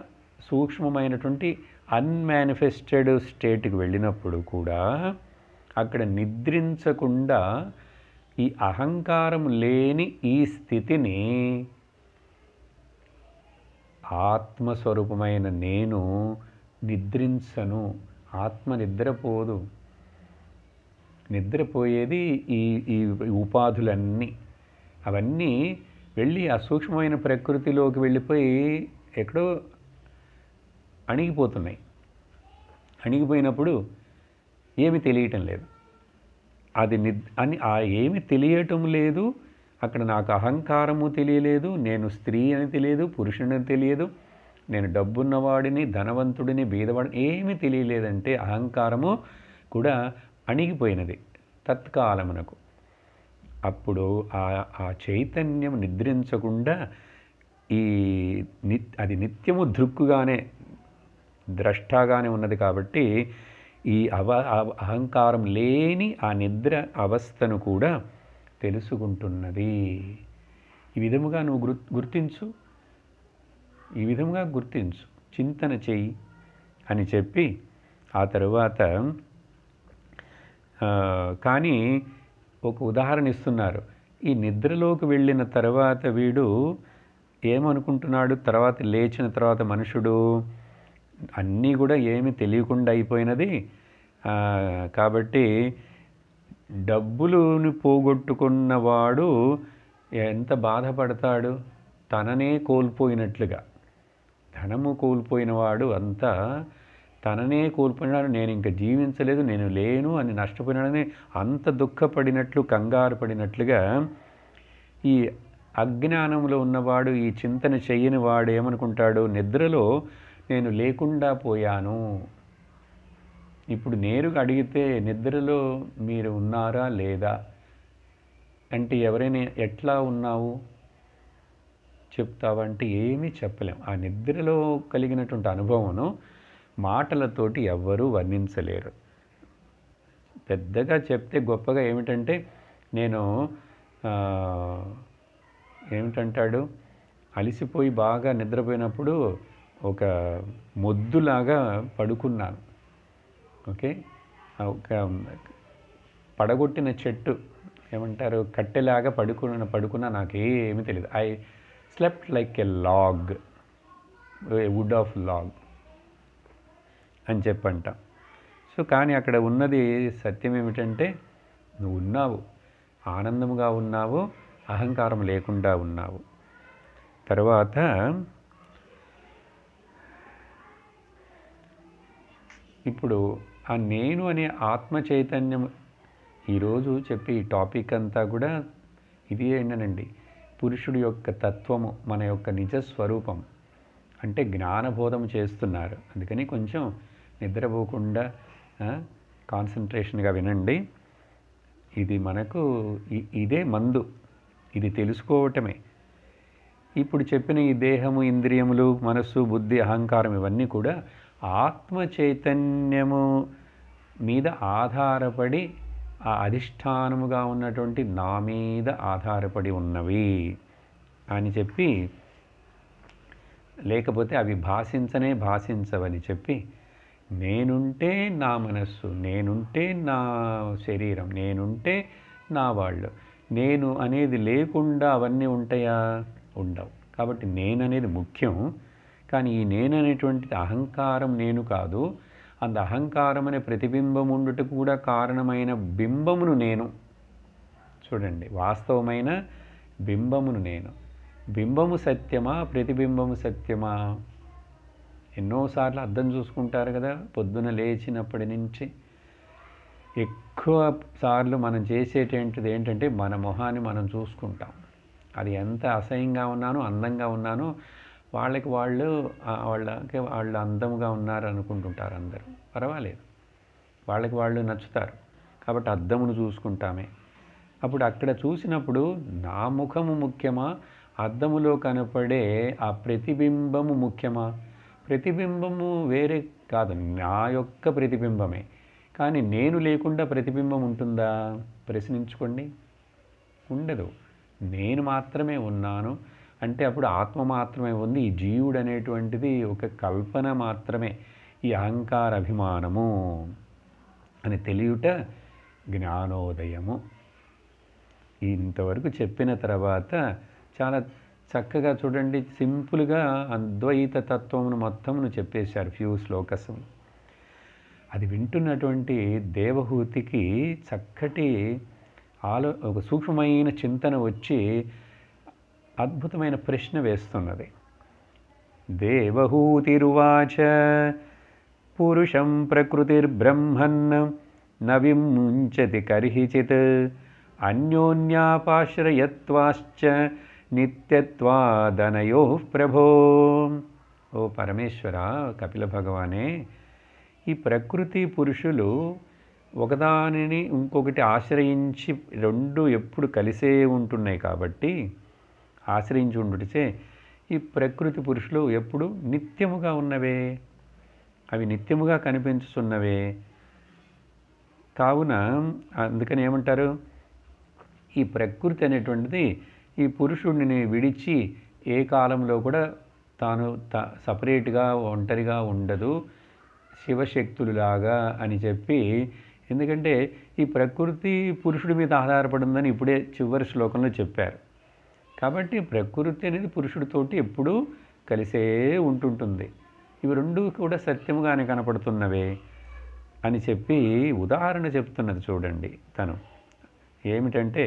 సూక్ష్మమైనటువంటి అన్మానిఫెస్టెడ్ స్టేట్కి వెళ్ళినప్పుడు కూడా అక్కడ నిద్రించకుండా ఈ అహంకారం లేని ఈ స్థితిని ఆత్మస్వరూపమైన నేను నిద్రించను. ఆత్మ నిద్రపోదు, నిద్రపోయేది ఈ ఉపాధులన్నీ. అవన్నీ వెళ్ళి ఆ సూక్ష్మమైన ప్రకృతిలోకి వెళ్ళిపోయి ఎక్కడో అణిగిపోతున్నాయి. అణిగిపోయినప్పుడు ఏమి తెలియటం లేదు, అది ఏమి తెలియటం లేదు. అక్కడ నాకు అహంకారము తెలియలేదు, నేను స్త్రీ అని తెలియదు, పురుషుని తెలియదు, నేను డబ్బున్నవాడిని, ధనవంతుడిని, బీదవాడిని, ఏమీ తెలియలేదంటే అహంకారము కూడా అణిగిపోయినది తత్కాలమునకు. అప్పుడు ఆ చైతన్యం నిద్రించకుండా అది నిత్యము దృక్కుగానే, ద్రష్టగానే ఉన్నది. కాబట్టి ఈ అహంకారం లేని ఆ నిద్ర అవస్థను కూడా తెలుసుకుంటున్నది. ఈ విధముగా నువ్వు గుర్తించు, ఈ విధముగా గుర్తించు, చింతన చెయ్యి అని చెప్పి ఆ తరువాత కానీ ఒక ఉదాహరణ ఇస్తున్నారు. ఈ నిద్రలోకి వెళ్ళిన తర్వాత వీడు ఏమనుకుంటున్నాడు? తర్వాత లేచిన తర్వాత మనుషుడు అన్నీ కూడా ఏమి తెలియకుండా అయిపోయినది, కాబట్టి డబ్బులుని పోగొట్టుకున్నవాడు ఎంత బాధపడతాడు, తననే కోల్పోయినట్లుగా. ధనము కోల్పోయినవాడు అంతా తననే కోల్పోయినాడు, నేను ఇంక జీవించలేదు, నేను లేను అని నష్టపోయినాడని అంత దుఃఖపడినట్లు, కంగారు పడినట్లుగా ఈ అజ్ఞానంలో ఉన్నవాడు, ఈ చింతన చెయ్యని వాడు ఏమనుకుంటాడు, నిద్రలో నేను లేకుండా పోయాను. ఇప్పుడు నేరుగా అడిగితే నిద్రలో మీరు ఉన్నారా లేదా అంటే ఎవరైనా ఎట్లా ఉన్నావు చెప్తావంటే ఏమీ చెప్పలేం. ఆ నిద్రలో కలిగినటువంటి అనుభవమును మాటలతోటి ఎవ్వరూ వర్ణించలేరు. పెద్దగా చెప్తే గొప్పగా ఏమిటంటే, నేను ఏమిటంటాడు, అలిసిపోయి బాగా నిద్రపోయినప్పుడు ఒక మొద్దులాగా పడుకున్నాను. ఓకే, ఒక పడగొట్టిన చెట్టు ఏమంటారు, కట్టెలాగా పడుకున్నా నాకేమీ తెలియదు. I slept like a log, wood of log అని చెప్పంటాం. సో కానీ అక్కడ ఉన్నది సత్యం ఏమిటంటే, నువ్వు ఉన్నావు, ఆనందముగా ఉన్నావు, అహంకారం లేకుండా ఉన్నావు. తర్వాత ఇప్పుడు ఆ నేను అనే ఆత్మ చైతన్యం ఈరోజు చెప్పే ఈ టాపిక్ అంతా కూడా ఇది ఏంటనండి, పురుషుడి యొక్క తత్వము, మన యొక్క నిజస్వరూపం అంటే జ్ఞానబోధం చేస్తున్నారు. అందుకని కొంచెం నిద్రపోకుండా కాన్సన్ట్రేషన్గా వినండి. ఇది మనకు ఇదే మందు, ఇది తెలుసుకోవటమే. ఇప్పుడు చెప్పిన ఈ దేహము, ఇంద్రియములు, మనస్సు, బుద్ధి, అహంకారం ఇవన్నీ కూడా ఆత్మ చైతన్యము మీద ఆధారపడి, ఆ అధిష్టానముగా ఉన్నటువంటి నా మీద ఆధారపడి ఉన్నవి అని చెప్పి, లేకపోతే అవి భాషించవని చెప్పి, నేనుంటే నా మనస్సు, నేనుంటే నా శరీరం, నేనుంటే నా వాళ్ళు, నేను అనేది లేకుండా అవన్నీ ఉంటాయా? ఉండవు. కాబట్టి నేను అనేది ముఖ్యం. కానీ ఈ నేను అనేటువంటిది అహంకారం నేను కాదు. అంత అహంకారం అనే ప్రతిబింబం ఉండుటకు కూడా కారణమైన బింబమును నేను. చూడండి, వాస్తవమైన బింబమును నేను. బింబము సత్యమా, ప్రతిబింబము సత్యమా? ఎన్నోసార్లు అద్దం చూసుకుంటారు కదా, పొద్దున లేచినప్పటి నుంచి. ఎక్కువ సార్లు మనం చేసేటటువంటిది ఏంటంటే, మన మొహాన్ని మనం చూసుకుంటాం. అది ఎంత అసహ్యంగా ఉన్నానో, అందంగా ఉన్నానో వాళ్ళు అందంగా ఉన్నారు అనుకుంటుంటారు అందరూ. పర్వాలేదు, వాళ్ళు నచ్చుతారు. కాబట్టి అద్దమును చూసుకుంటామే. అప్పుడు అక్కడ చూసినప్పుడు నా ముఖము ముఖ్యమా, అద్దములో కనపడే ఆ ప్రతిబింబము ముఖ్యమా? ప్రతిబింబము వేరే కాదు, నా యొక్క ప్రతిబింబమే. కానీ నేను లేకుండా ప్రతిబింబం ఉంటుందా? ప్రశ్నించుకోండి, ఉండదు. నేను మాత్రమే ఉన్నాను అంటే అప్పుడు ఆత్మ మాత్రమే ఉంది. ఈ జీవుడు అనేటువంటిది ఒక కల్పన మాత్రమే. ఈ అహంకార అభిమానము అని తెలియుట జ్ఞానోదయము. ఇంతవరకు చెప్పిన తర్వాత చాలా చక్కగా చూడండి, సింపుల్గా అద్వైత తత్వమును మొత్తమును చెప్పేశారు ఫ్యూ శ్లోకసం. అది వింటున్నటువంటి దేవహూతికి చక్కటి ఒక సూక్ష్మమైన చింతన వచ్చి అద్భుతమైన ప్రశ్న వేస్తున్నది. దేవహూతిరువాచ పురుషం ప్రకృతిర్బ్రహ్మన్ న విముంచతి కర్హిచిత్ అన్యోన్యాపాశ్రయత్వాశ్చ నిత్యత్వాదనయో ప్రభో. ఓ పరమేశ్వర, కపిల భగవానే, ఈ ప్రకృతి పురుషులు ఒకదానిని ఇంకొకటి ఆశ్రయించి రెండు ఎప్పుడు కలిసే ఉంటున్నాయి. కాబట్టి ఆశ్రయించి ఉండుటచే ఈ ప్రకృతి పురుషులు ఎప్పుడు నిత్యముగా ఉన్నవే, అవి నిత్యముగా కనిపించుతున్నవే. కావున అందుకని ఏమంటారు, ఈ ప్రకృతి అనేటువంటిది ఈ పురుషుడిని విడిచి ఏ కాలంలో కూడా తాను సపరేట్గా ఒంటరిగా ఉండదు, శివశక్తులులాగా అని చెప్పి. ఎందుకంటే ఈ ప్రకృతి పురుషుడి మీద ఆధారపడిందని ఇప్పుడే చివరి శ్లోకంలో చెప్పారు. కాబట్టి ప్రకృతి అనేది పురుషుడితోటి ఎప్పుడూ కలిసే ఉంటుంటుంది. ఇవి రెండు కూడా సత్యముగానే కనపడుతున్నవే. అని చెప్పి ఉదాహరణ చెప్తున్నది చూడండి తను. ఏమిటంటే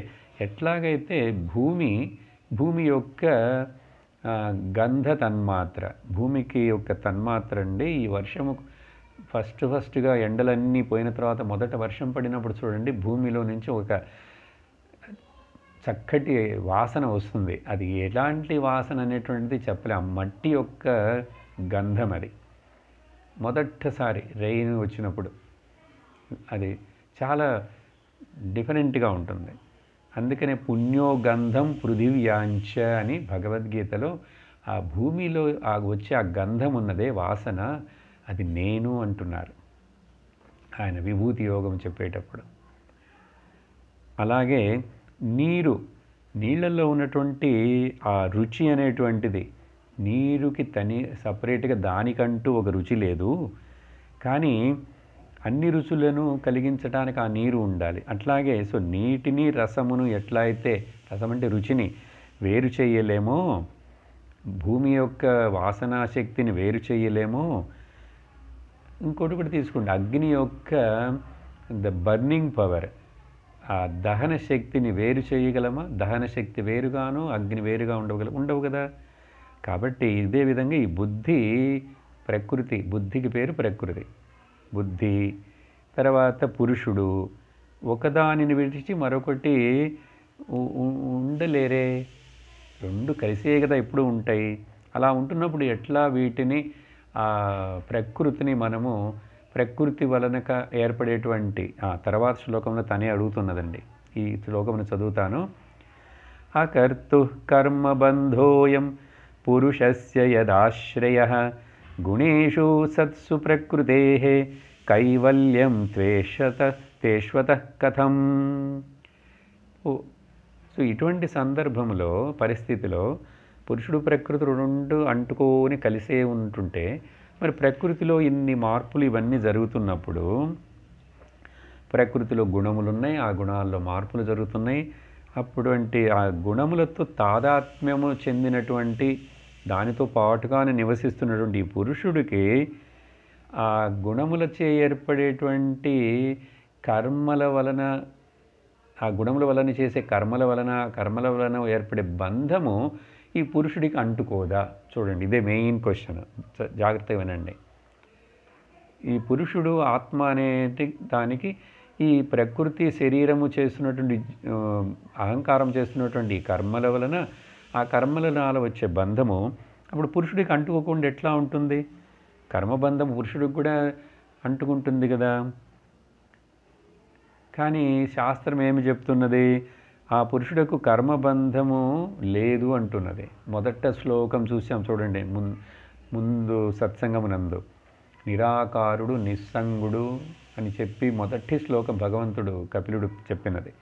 ఎట్లాగైతే భూమి యొక్క గంధ తన్మాత్ర, భూమికి యొక్క తన్మాత్ర అండి. ఈ వర్షము ఫస్ట్గా ఎండలన్నీ పోయిన తర్వాత మొదట వర్షం పడినప్పుడు చూడండి, భూమిలో నుంచి ఒక చక్కటి వాసన వస్తుంది. అది ఎలాంటి వాసన అనేటువంటిది చెప్పలేం. మట్టి యొక్క గంధం అది. మొదటిసారి రెయిన్ వచ్చినప్పుడు అది చాలా డిఫరెంట్గా ఉంటుంది. అందుకనే పుణ్యోగంధం పృథివ్యాంచ అని భగవద్గీతలో ఆ భూమిలో వచ్చే ఆ గంధం ఉన్నదే వాసన, అది నేను అంటున్నారు ఆయన విభూతి యోగం చెప్పేటప్పుడు. అలాగే నీళ్ళల్లో ఉన్నటువంటి ఆ రుచి అనేటువంటిది, నీరుకి సపరేట్గా దానికంటూ ఒక రుచి లేదు, కానీ అన్ని రుచులను కలిగించడానికి ఆ నీరు ఉండాలి. అట్లాగే నీటిని రసమును ఎట్లా అయితే, రసం అంటే రుచిని వేరు చేయలేమో, భూమి యొక్క వాసనా శక్తిని వేరు చేయలేమో, ఇంకోటి కూడా తీసుకోండి, అగ్ని యొక్క బర్నింగ్ పవర్, ఆ దహన శక్తిని వేరు చేయగలమా? దహన శక్తి వేరుగాను అగ్ని వేరుగా ఉండవు కదా. కాబట్టి ఇదే విధంగా ఈ ప్రకృతి, బుద్ధికి పేరు ప్రకృతి, బుద్ధి తర్వాత పురుషుడు ఒకదానిని విడిచి మరొకటి ఉండలేరే, రెండు కలిసే కదా ఎప్పుడు ఉంటాయి. అలా ఉంటున్నప్పుడు ఎట్లా వీటిని ప్రకృతిని మనము ప్రకృతి వలనక ఏర్పడేటువంటి తర్వాత శ్లోకంలో తనే అడుగుతున్నదండి. ఈ శ్లోకమును చదువుతాను. అకర్తు కర్మబంధోయం పురుషస్య యదాశ్రయః గుణేషు సత్సు ప్రకృతేః కైవల్యం తేష్వతః కథం. ఇటువంటి సందర్భంలో పరిస్థితిలో పురుషుడు ప్రకృతి రెండు అంటుకొని కలిసే ఉంటుంటే, మరి ప్రకృతిలో ఇన్ని మార్పులు ఇవన్నీ జరుగుతున్నప్పుడు, ప్రకృతిలో గుణములు ఉన్నాయి, ఆ గుణాల్లో మార్పులు జరుగుతున్నాయి. అటువంటి ఆ గుణములతో తాదాత్మ్యము చెందినటువంటి దానితో పాటుగానే నివసిస్తున్నటువంటి ఈ పురుషుడికి ఆ గుణములచే ఏర్పడేటువంటి కర్మల వలన, ఆ గుణముల వలన చేసే కర్మల వలన ఏర్పడే బంధము ఈ పురుషుడికి అంటుకోదా? చూడండి, ఇదే మెయిన్ క్వశ్చన్, జాగ్రత్తగా వినండి. ఈ పురుషుడు ఆత్మ అనేది దానికి ఈ ప్రకృతి శరీరము చేస్తున్నటువంటి అహంకారం చేస్తున్నటువంటి కర్మల వలన, ఆ కర్మల వలన వచ్చే బంధము అప్పుడు పురుషుడికి అంటుకోకుండా ఎట్లా ఉంటుంది? కర్మబంధం పురుషుడికి కూడా అంటుకుంటుంది కదా. కానీ శాస్త్రం ఏమి చెప్తున్నది? ఆ పురుషుడికి కర్మబంధము లేదు అంటున్నది. మొదట శ్లోకం చూసాం చూడండి, ముందు సత్సంగమునందు నిరాకారుడు నిస్సంగుడు అని చెప్పి మొదటి శ్లోకం భగవంతుడు కపిలుడు చెప్పినది.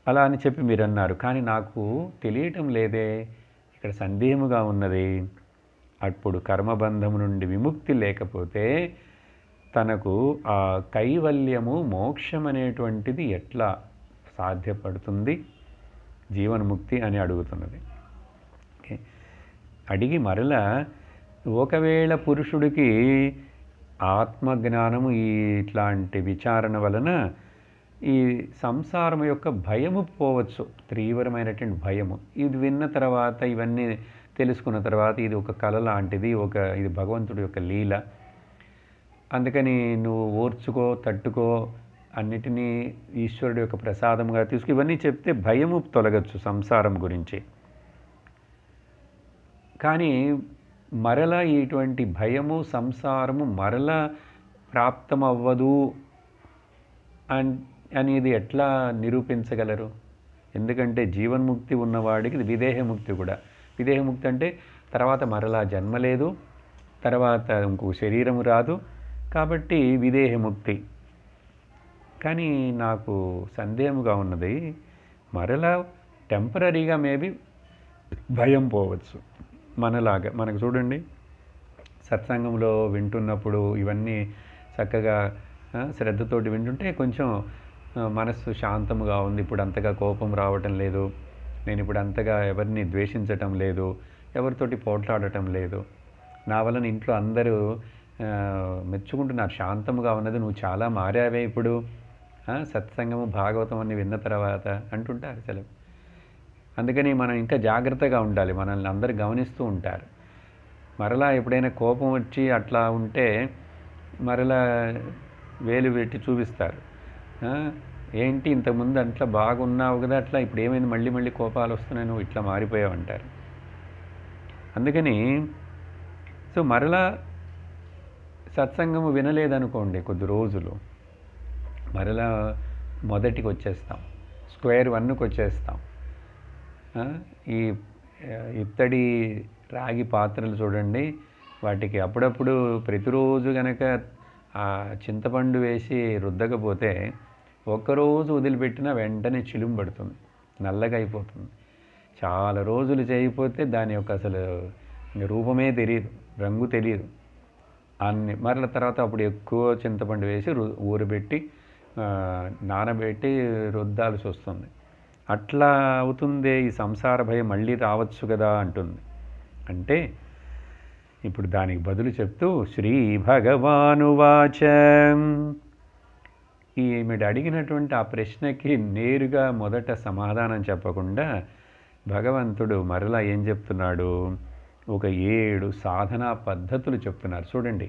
అలా అని చెప్పి మీరు అన్నారు, కానీ నాకు తెలియటం లేదే, ఇక్కడ సందేహముగా ఉన్నది. అప్పుడు కర్మబంధము నుండి విముక్తి లేకపోతే తనకు ఆ కైవల్యము, మోక్షం అనేటువంటిది ఎట్లా సాధ్యపడుతుంది, జీవన్ముక్తి అని అడుగుతున్నది. అడిగి మరలా ఒకవేళ పురుషుడికి ఆత్మజ్ఞానము ఇట్లాంటి విచారణ వలన ఈ సంసారం యొక్క భయము పోవచ్చు, తీవ్రమైనటువంటి భయము. ఇది విన్న తర్వాత, ఇవన్నీ తెలుసుకున్న తర్వాత ఇది ఒక కళ లాంటిది, ఇది భగవంతుడి యొక్క లీల, అందుకని నువ్వు ఓర్చుకో, తట్టుకో, అన్నిటినీ ఈశ్వరుడు యొక్క ప్రసాదంగా తీసుకు, ఇవన్నీ చెప్తే భయము తొలగచ్చు సంసారం గురించి. కానీ మరలా ఇటువంటి భయము, సంసారము మరలా ప్రాప్తమవ్వదు అనేది ఎట్లా నిరూపించగలరు? ఎందుకంటే జీవన్ముక్తి ఉన్నవాడికి ఇది విదేహముక్తి కూడా. విదేహముక్తి అంటే తర్వాత మరలా జన్మ లేదు, తర్వాత ఇంకో శరీరము రాదు, కాబట్టి విదేహముక్తి. కానీ నాకు సందేహముగా ఉన్నది, మరలా టెంపరీగా మేబీ భయం పోవచ్చు మనలాగా. మనకు చూడండి, సత్సంగంలో వింటున్నప్పుడు ఇవన్నీ చక్కగా శ్రద్ధతోటి వింటుంటే కొంచెం మనస్సు శాంతముగా ఉంది, ఇప్పుడు అంతగా కోపం రావటం లేదు, నేను ఇప్పుడు అంతగా ఎవరిని ద్వేషించటం లేదు, ఎవరితోటి పోట్లాడటం లేదు, నా వలన ఇంట్లో అందరూ మెచ్చుకుంటున్నారు. శాంతముగా ఉన్నది, నువ్వు చాలా మారావే ఇప్పుడు, సత్సంగము భాగవతం అన్ని విన్న తర్వాత అంటుంటారు అసలు. అందుకని మనం ఇంకా జాగ్రత్తగా ఉండాలి. మనల్ని అందరూ గమనిస్తూ ఉంటారు. మరలా ఎప్పుడైనా కోపం వచ్చి అట్లా ఉంటే మరలా వేలు పెట్టి చూపిస్తారు. ఏంటి ఇంతకుముందు అట్లా బాగున్నావు కదా, అట్లా ఇప్పుడు ఏమైంది, మళ్ళీ మళ్ళీ కోపాలు వస్తున్నాయి, నువ్వు ఇట్లా మారిపోయావు అంటారు. అందుకని సో మరలా సత్సంగము వినలేదనుకోండి కొద్ది రోజులు, మరలా మొదటికి వచ్చేస్తాం, స్క్వేర్ వన్కి వచ్చేస్తాం. ఈ ఇత్తడి రాగి పాత్రలు చూడండి, వాటికి అప్పుడప్పుడు ప్రతిరోజు కనుక ఆ చింతపండు వేసి రుద్దకపోతే ఒక్కరోజు వదిలిపెట్టినా వెంటనే చిలుము పడుతుంది, నల్లగా అయిపోతుంది. చాలా రోజులు చేయకపోతే దాని యొక్క అసలు రూపమే తెలియదు, రంగు తెలియదు. అన్ని మరల తర్వాత అప్పుడు ఎక్కువ చింతపండు వేసి ఊరబెట్టి నానబెట్టి రుద్దాల్సి వస్తుంది. అట్లా అవుతుందే ఈ సంసార భయం, మళ్ళీ రావచ్చు కదా అంటుంది. అంటే ఇప్పుడు దానికి బదులు చెప్తూ శ్రీ భగవానువాచ, ఈమెడు అడిగినటువంటి ఆ ప్రశ్నకి నేరుగా మొదట సమాధానం చెప్పకుండా భగవంతుడు మరలా ఏం చెప్తున్నాడు, ఒక 7 సాధనా పద్ధతులు చెప్తున్నారు. చూడండి,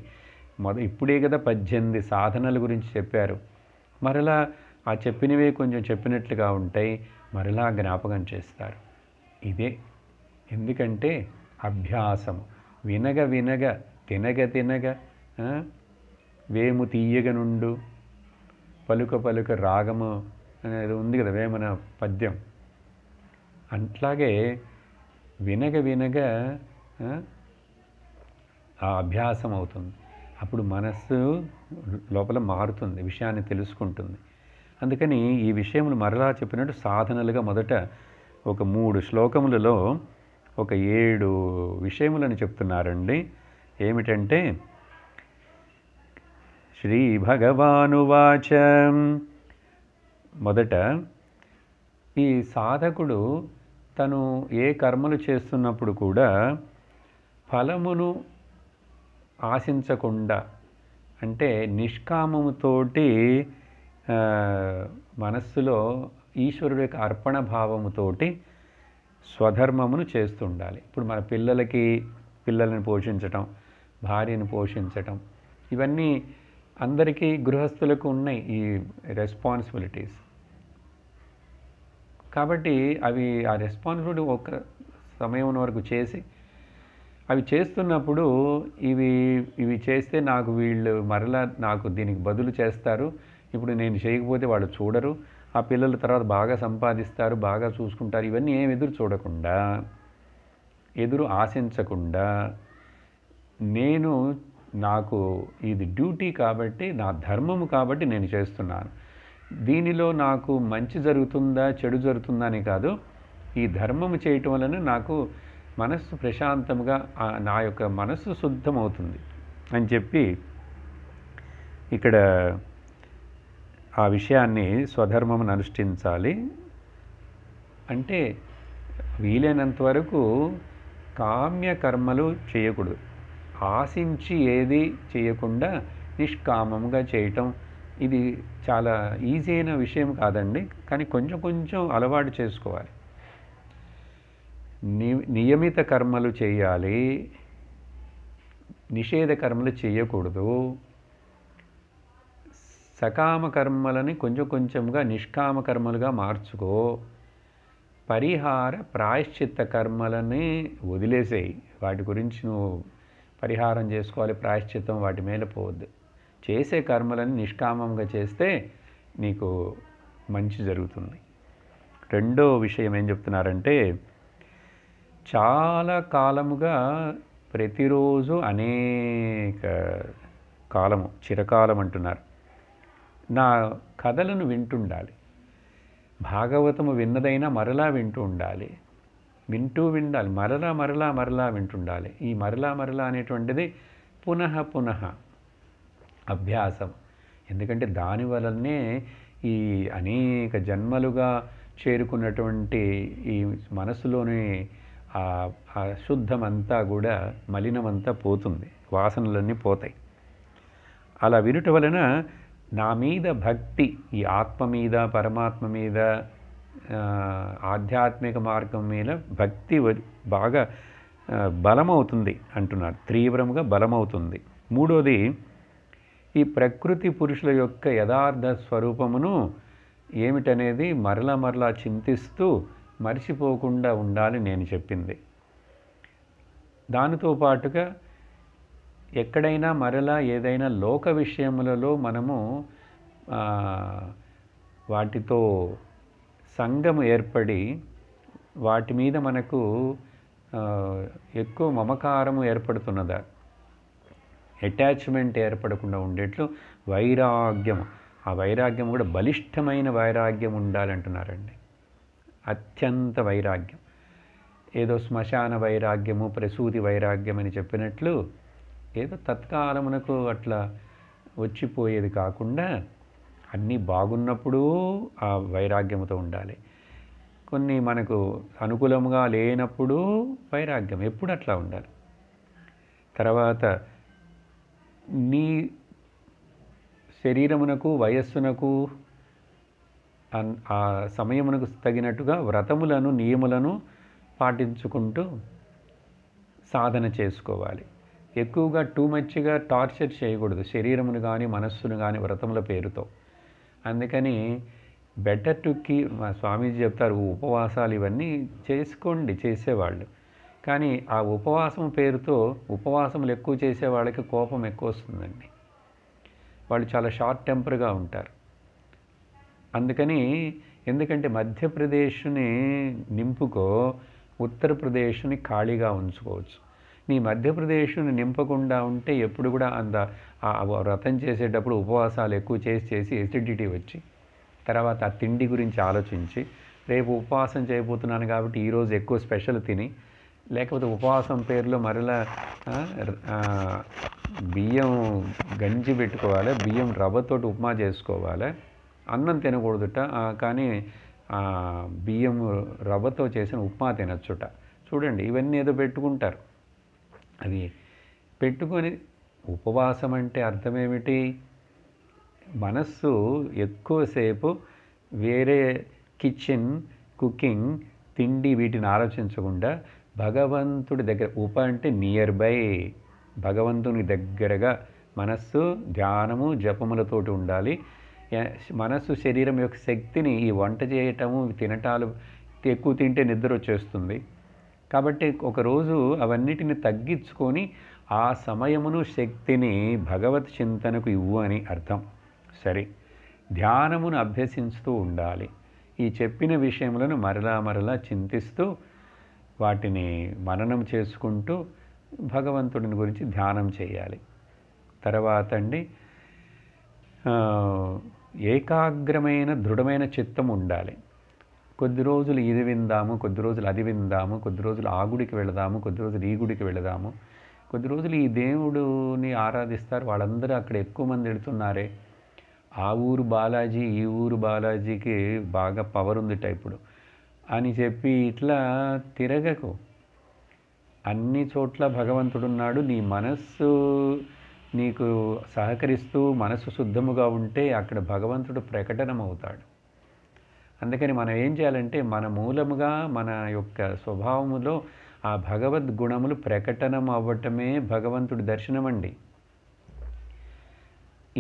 ఇప్పుడే కదా 18 సాధనల గురించి చెప్పారు. మరలా ఆ చెప్పినవే కొంచెం చెప్పినట్లుగా ఉంటాయి, మరలా జ్ఞాపకం చేస్తారు. ఇదే ఎందుకంటే అభ్యాసం. వినగ వినగ తినగ తినగ వేము తీయగ నుండు పలుక పలుక రాగము అనేది ఉంది కదా వేమన పద్యం. అట్లాగే వినగ వినగ ఆ అభ్యాసం అవుతుంది. అప్పుడు మనస్సు లోపల మారుతుంది, విషయాన్ని తెలుసుకుంటుంది. అందుకని ఈ విషయములు మరలా చెప్పినట్టు సాధనలుగా మొదట ఒక 3 శ్లోకములలో ఒక 7 విషయములను చెప్తున్నారండి. ఏమిటంటే శ్రీ భగవానువాచ, మొదట ఈ సాధకుడు తను ఏ కర్మలు చేస్తున్నప్పుడు కూడా ఫలమును ఆశించకుండా, అంటే నిష్కామముతోటి మనస్సులో ఈశ్వరుడు యొక్క అర్పణ భావముతోటి స్వధర్మమును చేస్తుండాలి. ఇప్పుడు మన పిల్లలను పోషించటం, భార్యను పోషించటం, ఇవన్నీ అందరికీ గృహస్థులకు ఉన్నాయి ఈ రెస్పాన్సిబిలిటీస్. కాబట్టి అవి ఆ రెస్పాన్సిబిలిటీ ఒక సమయం వరకు చేసి అవి చేస్తున్నప్పుడు ఇవి చేస్తే నాకు వీళ్ళు మరలా నాకు దీనికి బదులు చేస్తారు, ఇప్పుడు నేను చేయకపోతే వాళ్ళు చూడరు, ఆ పిల్లల తర్వాత బాగా సంపాదిస్తారు, బాగా చూసుకుంటారు, ఇవన్నీ ఏం ఎదురు చూడకుండా, ఎదురు ఆశించకుండా, నాకు ఇది డ్యూటీ కాబట్టి, నా ధర్మము కాబట్టి నేను చేస్తున్నాను, దీనిలో నాకు మంచి జరుగుతుందా చెడు జరుగుతుందా అని కాదు, ఈ ధర్మము చేయటం వలన నాకు మనస్సు ప్రశాంతంగా, నా యొక్క మనస్సు శుద్ధమవుతుంది అని చెప్పి ఇక్కడ ఆ విషయాన్ని స్వధర్మమును అనుష్ఠించాలి. అంటే వీలైనంత వరకు కామ్య కర్మలు చేయకూడదు, ఆశించి ఏది చేయకుండా నిష్కామంగా చేయటం. ఇది చాలా ఈజీ అయిన విషయం కాదండి, కానీ కొంచెం కొంచెం అలవాటు చేసుకోవాలి. నియమిత కర్మలు చేయాలి, నిషేధ కర్మలు చేయకూడదు. సకామ కర్మలని కొంచెం కొంచెంగా నిష్కామ కర్మలుగా మార్చుకో. పరిహార ప్రాయశ్చిత్త కర్మలని వదిలేసేయి, వాటి గురించి నువ్వు పరిహారం చేసుకోవాలి, ప్రాయశ్చిత్తం వాటి మీద పోవద్దు. చేసే కర్మలని నిష్కామంగా చేస్తే నీకు మంచి జరుగుతుంది. రెండో విషయం ఏం చెప్తున్నారంటే, చాలా కాలముగా ప్రతిరోజు అనేక కాలము, చిరకాలం అంటున్నారు, నా కథలను వింటుండాలి. భాగవతము విన్నదైనా మరలా వింటూ ఉండాలి, మరలా వింటుండాలి. ఈ మరలా అనేటువంటిది పునః పునః అభ్యాసం. ఎందుకంటే దానివలనే ఈ అనేక జన్మలుగా చేరుకున్నటువంటి ఈ మనసులోని ఆ శుద్ధమంతా కూడా, మలినమంతా పోతుంది, వాసనలన్నీ పోతాయి. అలా వినుట వలన నా మీద భక్తి, ఈ ఆత్మ మీద, పరమాత్మ మీద, ఆధ్యాత్మిక మార్గం మీద భక్తి బాగా బలమవుతుంది అంటున్నారు. తీవ్రంగా బలమవుతుంది. మూడోది, ఈ ప్రకృతి పురుషుల యొక్క యథార్థ స్వరూపమును ఏమిటనేది మరలా మరలా చింతిస్తూ మర్చిపోకుండా ఉండాలి నేను చెప్పింది. దానితో పాటుగా ఎక్కడైనా మరలా ఏదైనా లోక విషయములలో మనము వాటితో సంగము ఏర్పడి వాటి మీద మనకు ఎక్కువ మమకారము ఏర్పడుతున్నదా, అటాచ్మెంట్ ఏర్పడకుండా ఉండేట్లు వైరాగ్యం, ఆ వైరాగ్యం కూడా బలిష్టమైన వైరాగ్యం ఉండాలంటున్నారండి. అత్యంత వైరాగ్యం, ఏదో శ్మశాన వైరాగ్యము, ప్రసూతి వైరాగ్యం అని చెప్పినట్లు ఏదో తత్కాలమునకు అట్లా వచ్చిపోయేది కాకుండా అన్నీ బాగున్నప్పుడు ఆ వైరాగ్యంతో ఉండాలి. కొన్ని మనకు అనుకూలంగా లేనప్పుడు వైరాగ్యం ఎప్పుడు అట్లా ఉండాలి. తర్వాత నీ శరీరమునకు, వయస్సునకు, ఆ సమయమునకు తగినట్టుగా వ్రతములను, నియములను పాటించుకుంటూ సాధన చేసుకోవాలి. ఎక్కువగా టూ మచ్గా టార్చర్ చేయకూడదు శరీరమును కానీ మనస్సును కానీ వ్రతముల పేరుతో. అందుకని బెటర్ టు మా స్వామీజీ చెప్తారు, ఉపవాసాలు ఇవన్నీ చేసుకోండి చేసేవాళ్ళు. కానీ ఆ ఉపవాసం పేరుతో ఉపవాసములు ఎక్కువ చేసే వాళ్ళకి కోపం ఎక్కువ వస్తుందండి. వాళ్ళు చాలా షార్ట్ టెంపర్గా ఉంటారు. అందుకని ఎందుకంటే మధ్యప్రదేశ్ని నింపుకో, ఉత్తరప్రదేశ్ని ఖాళీగా ఉంచుకోవచ్చు. నీ మధ్యప్రదేశ్ని నింపకుండా ఉంటే ఎప్పుడు కూడా వ్రతం చేసేటప్పుడు ఉపవాసాలు ఎక్కువ చేసి ఎసిడిటీ వచ్చి తర్వాత ఆ తిండి గురించి ఆలోచించి రేపు ఉపవాసం చేయబోతున్నాను కాబట్టి ఈరోజు ఎక్కువ స్పెషల్ తిని, లేకపోతే ఉపవాసం పేరులో మరలా బియ్యం గంజి పెట్టుకోవాలి, బియ్యం రవ్వతోటి ఉప్మా చేసుకోవాలి, అన్నం తినకూడదుట, కానీ బియ్యం రవ్వతో చేసిన ఉప్మా తినచ్చుట. చూడండి, ఇవన్నీ ఏదో పెట్టుకుంటారు. అది పెట్టుకొని ఉపవాసం అంటే అర్థమేమిటి? మనస్సు ఎక్కువసేపు వేరే కిచెన్, కుకింగ్, తిండి వీటిని ఆలోచించకుండా భగవంతుడి దగ్గర, అంటే నియర్ బై, భగవంతుని దగ్గరగా మనస్సు ధ్యానము జపములతోటి ఉండాలి. మనస్సు శరీరం యొక్క శక్తిని ఈ వంట చేయటము, తినటాలు, ఎక్కువ తింటే నిద్ర వచ్చేస్తుంది కాబట్టి ఒకరోజు అవన్నిటిని తగ్గించుకొని ఆ సమయమును, శక్తిని భగవత్ చింతనకు ఇవ్వు అని అర్థం. సరే, ధ్యానమును అభ్యసిస్తూ ఉండాలి. ఈ చెప్పిన విషయములను మరలా చింతిస్తూ వాటిని మననం చేసుకుంటూ భగవంతుడిని గురించి ధ్యానం చేయాలి. తర్వాత అండి, ఏకాగ్రమైన దృఢమైన చిత్తం ఉండాలి. కొద్ది రోజులు ఇది విందాము, కొద్ది రోజులు అది విందాము, కొద్ది రోజులు ఆ గుడికి వెళదాము, కొద్ది రోజులు ఈ గుడికి వెళదాము, కొద్ది రోజులు ఈ దేవుడిని ఆరాధిస్తారు, వాళ్ళందరూ అక్కడ ఎక్కువ మంది వెళుతున్నారే, ఆ ఊరు బాలాజీ ఈ ఊరు బాలాజీకి బాగా పవర్ ఉందిట ఇప్పుడు అని చెప్పి ఇట్లా తిరగకు. అన్ని చోట్ల భగవంతుడున్నాడు. నీ మనస్సు నీకు సహకరిస్తూ మనసు శుద్ధముగా ఉంటే అక్కడ భగవంతుడు ప్రకటనమవుతాడు. అందుకని మనం ఏం చేయాలంటే మన మూలముగా, మన యొక్క స్వభావములో ఆ భగవద్గుణములు ప్రకటనం అవ్వటమే భగవంతుడి దర్శనం అండి.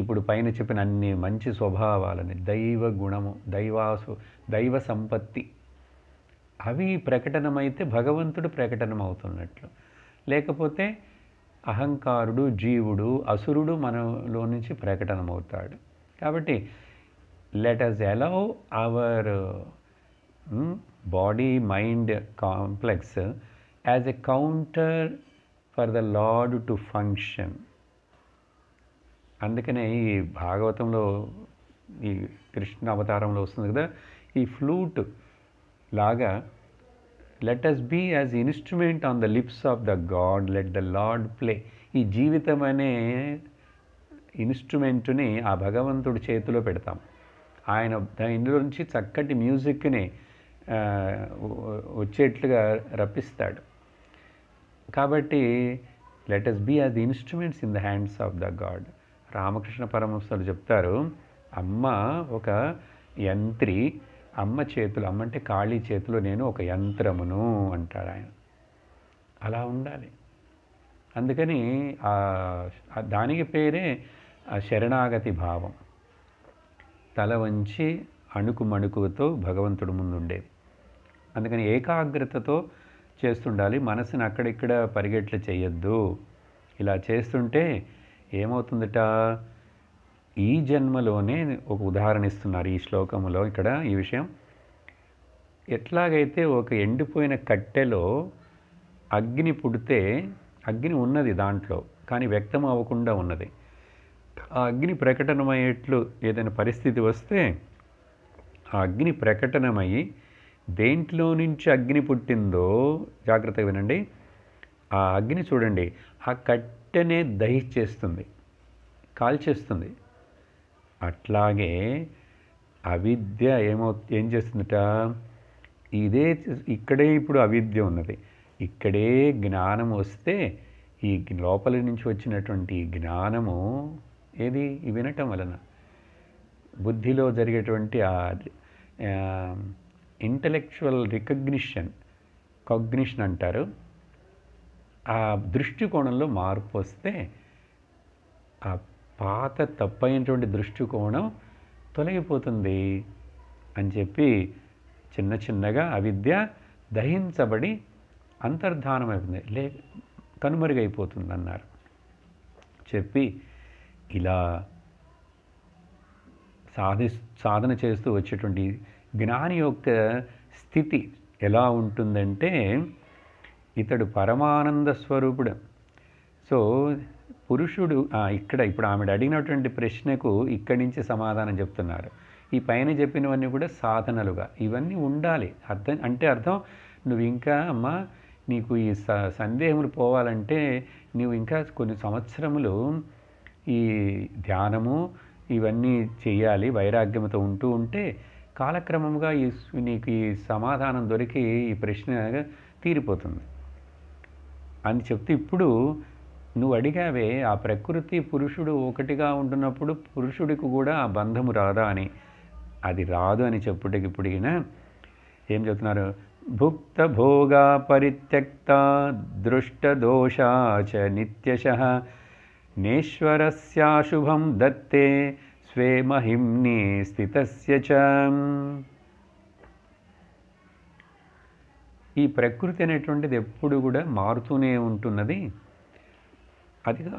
ఇప్పుడు పైన చెప్పిన అన్ని మంచి స్వభావాలని, దైవ గుణము, దైవ సంపత్తి, అవి ప్రకటనమైతే భగవంతుడు ప్రకటనమవుతున్నట్లు. లేకపోతే అహంకారుడు, జీవుడు, అసురుడు మనలో నుంచి ప్రకటనమవుతాడు. కాబట్టి let us allow our body mind complex as a counter for the Lord to function. అందుకనే ఈ భాగవతంలో, ఈ కృష్ణ అవతారంలో వస్తుంది కదా, ఈ ఫ్లూట్ లాగా let us be as instrument on the lips of the God, let the Lord play. ఈ జీవితం అనే ఇన్స్ట్రుమెంటుని ఆ భగవంతుడి చేతిలో పెడతాం. ఆయన ఇందులో నుంచి చక్కటి మ్యూజిక్ని వచ్చేట్లుగా రప్పిస్తాడు. కాబట్టి let us be as the instruments in the hands of the God. Ramakrishna పరమహంసలు చెప్తారు, అమ్మ ఒక యంత్రి, అమ్మ చేతులు, అమ్మ అంటే కాళీ చేతిలో నేను ఒక యంత్రమును అంటాడు ఆయన. అలా ఉండాలి. అందుకని దానికి పేరే శరణాగతి భావం. తల వంచి అణుకు మణుకుతో భగవంతుడు ముందుండేది. అందుకని ఏకాగ్రతతో చేస్తుండాలి. మనసుని అక్కడిక్కడ పరిగెట్లు చేయొద్దు. ఇలా చేస్తుంటే ఏమవుతుందట, ఈ జన్మలోనే ఒక ఉదాహరణ ఇస్తున్నారు ఈ శ్లోకములో. ఇక్కడ ఈ విషయం, ఎట్లాగైతే ఒక ఎండిపోయిన కట్టెలో అగ్ని పుడితే, అగ్ని ఉన్నది దాంట్లో కానీ వ్యక్తం అవ్వకుండా ఉన్నది, ఆ అగ్ని ప్రకటనమయ్యేట్లు ఏదైనా పరిస్థితి వస్తే ఆ అగ్ని ప్రకటనమయ్యి దేంట్లో నుంచి అగ్ని పుట్టిందో జాగ్రత్తగా వినండి, ఆ అగ్ని చూడండి ఆ కట్టెనే దహించేస్తుంది, కాల్చేస్తుంది. అట్లాగే అవిద్య ఏం చేస్తుందట, ఇక్కడే ఇప్పుడు అవిద్య ఉన్నది, ఇక్కడే జ్ఞానం వస్తే ఈ లోపలి నుంచి వచ్చినటువంటి జ్ఞానము ఏది వినటం వలన బుద్ధిలో జరిగేటువంటి ఇంటలెక్చువల్ కాగ్నిషన్ అంటారు, ఆ దృష్టికోణంలో మార్పు వస్తే ఆ పాత తప్పైనటువంటి దృష్టికోణం తొలగిపోతుంది అని చెప్పి చిన్న చిన్నగా అవిద్య దహించబడి అంతర్ధానమైపోతుంది, కనుమరుగైపోతుంది అన్నారు. చెప్పి ఇలా సాధన చేస్తూ వచ్చేటువంటి జ్ఞాని యొక్క స్థితి ఎలా ఉంటుందంటే, ఇతడు పరమానంద స్వరూపుడు. సో పురుషుడు ఇప్పుడు ఆమె అడిగినటువంటి ప్రశ్నకు ఇక్కడి నుంచి సమాధానం చెప్తున్నారు. ఈ పైన చెప్పినవన్నీ కూడా సాధనలుగా ఇవన్నీ ఉండాలి. అర్థం నువ్వు ఇంకా అమ్మా నీకు ఈ సందేహములు పోవాలంటే నువ్వు ఇంకా కొన్ని సంవత్సరములు ఈ ధ్యానము ఇవన్నీ చేయాలి, వైరాగ్యంతో ఉంటూ ఉంటే కాలక్రమంగా నీకు ఈ సమాధానం దొరికి ఈ ప్రశ్న తీరిపోతుంది అని చెప్తే, ఇప్పుడు నువ్వు అడిగావే ఆ ప్రకృతి పురుషుడు ఒకటిగా ఉంటున్నప్పుడు పురుషుడికి కూడా ఆ బంధము రాదా అని, అది రాదు అని చెప్పుటకి ఇప్పుడు ఈయన ఏం చెప్తున్నారు, భుక్త భోగా పరిత్యక్త దృష్ట దోషాచ నిత్యశః నేశ్వరస్యాశుభం దత్తే స్వే మహిమ్ని స్థితస్య చ. ఈ ప్రకృతి అనేటువంటిది ఎప్పుడు కూడా మారుతూనే ఉంటున్నది.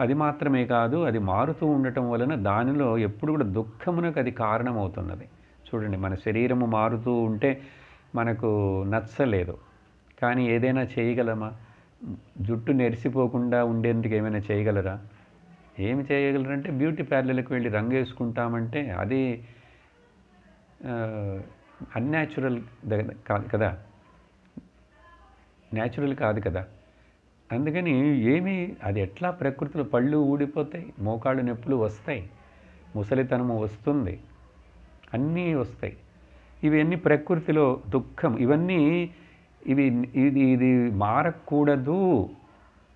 అది మాత్రమే కాదు, అది మారుతూ ఉండటం వలన దానిలో ఎప్పుడు కూడా దుఃఖమునకు అది కారణమవుతున్నది. చూడండి, మన శరీరము మారుతూ ఉంటే మనకు నచ్చలేదు, కానీ ఏదైనా చేయగలమా? జుట్టు నెరిసిపోకుండా ఉండేందుకు ఏమైనా చేయగలరా? ఏమి చేయగలరంటే బ్యూటీ పార్లర్లకు వెళ్ళి రంగు వేసుకుంటామంటే అది అన్యాచురల్ కాదు కదా, న్యాచురల్ కాదు కదా. అందుకని అది ఎట్లా ప్రకృతిలో పళ్ళు ఊడిపోతాయి, మోకాళ్ళు నొప్పులు వస్తాయి, ముసలితనము వస్తుంది, అన్నీ వస్తాయి. ఇవన్నీ ప్రకృతిలో దుఃఖం. ఇది మారకూడదు,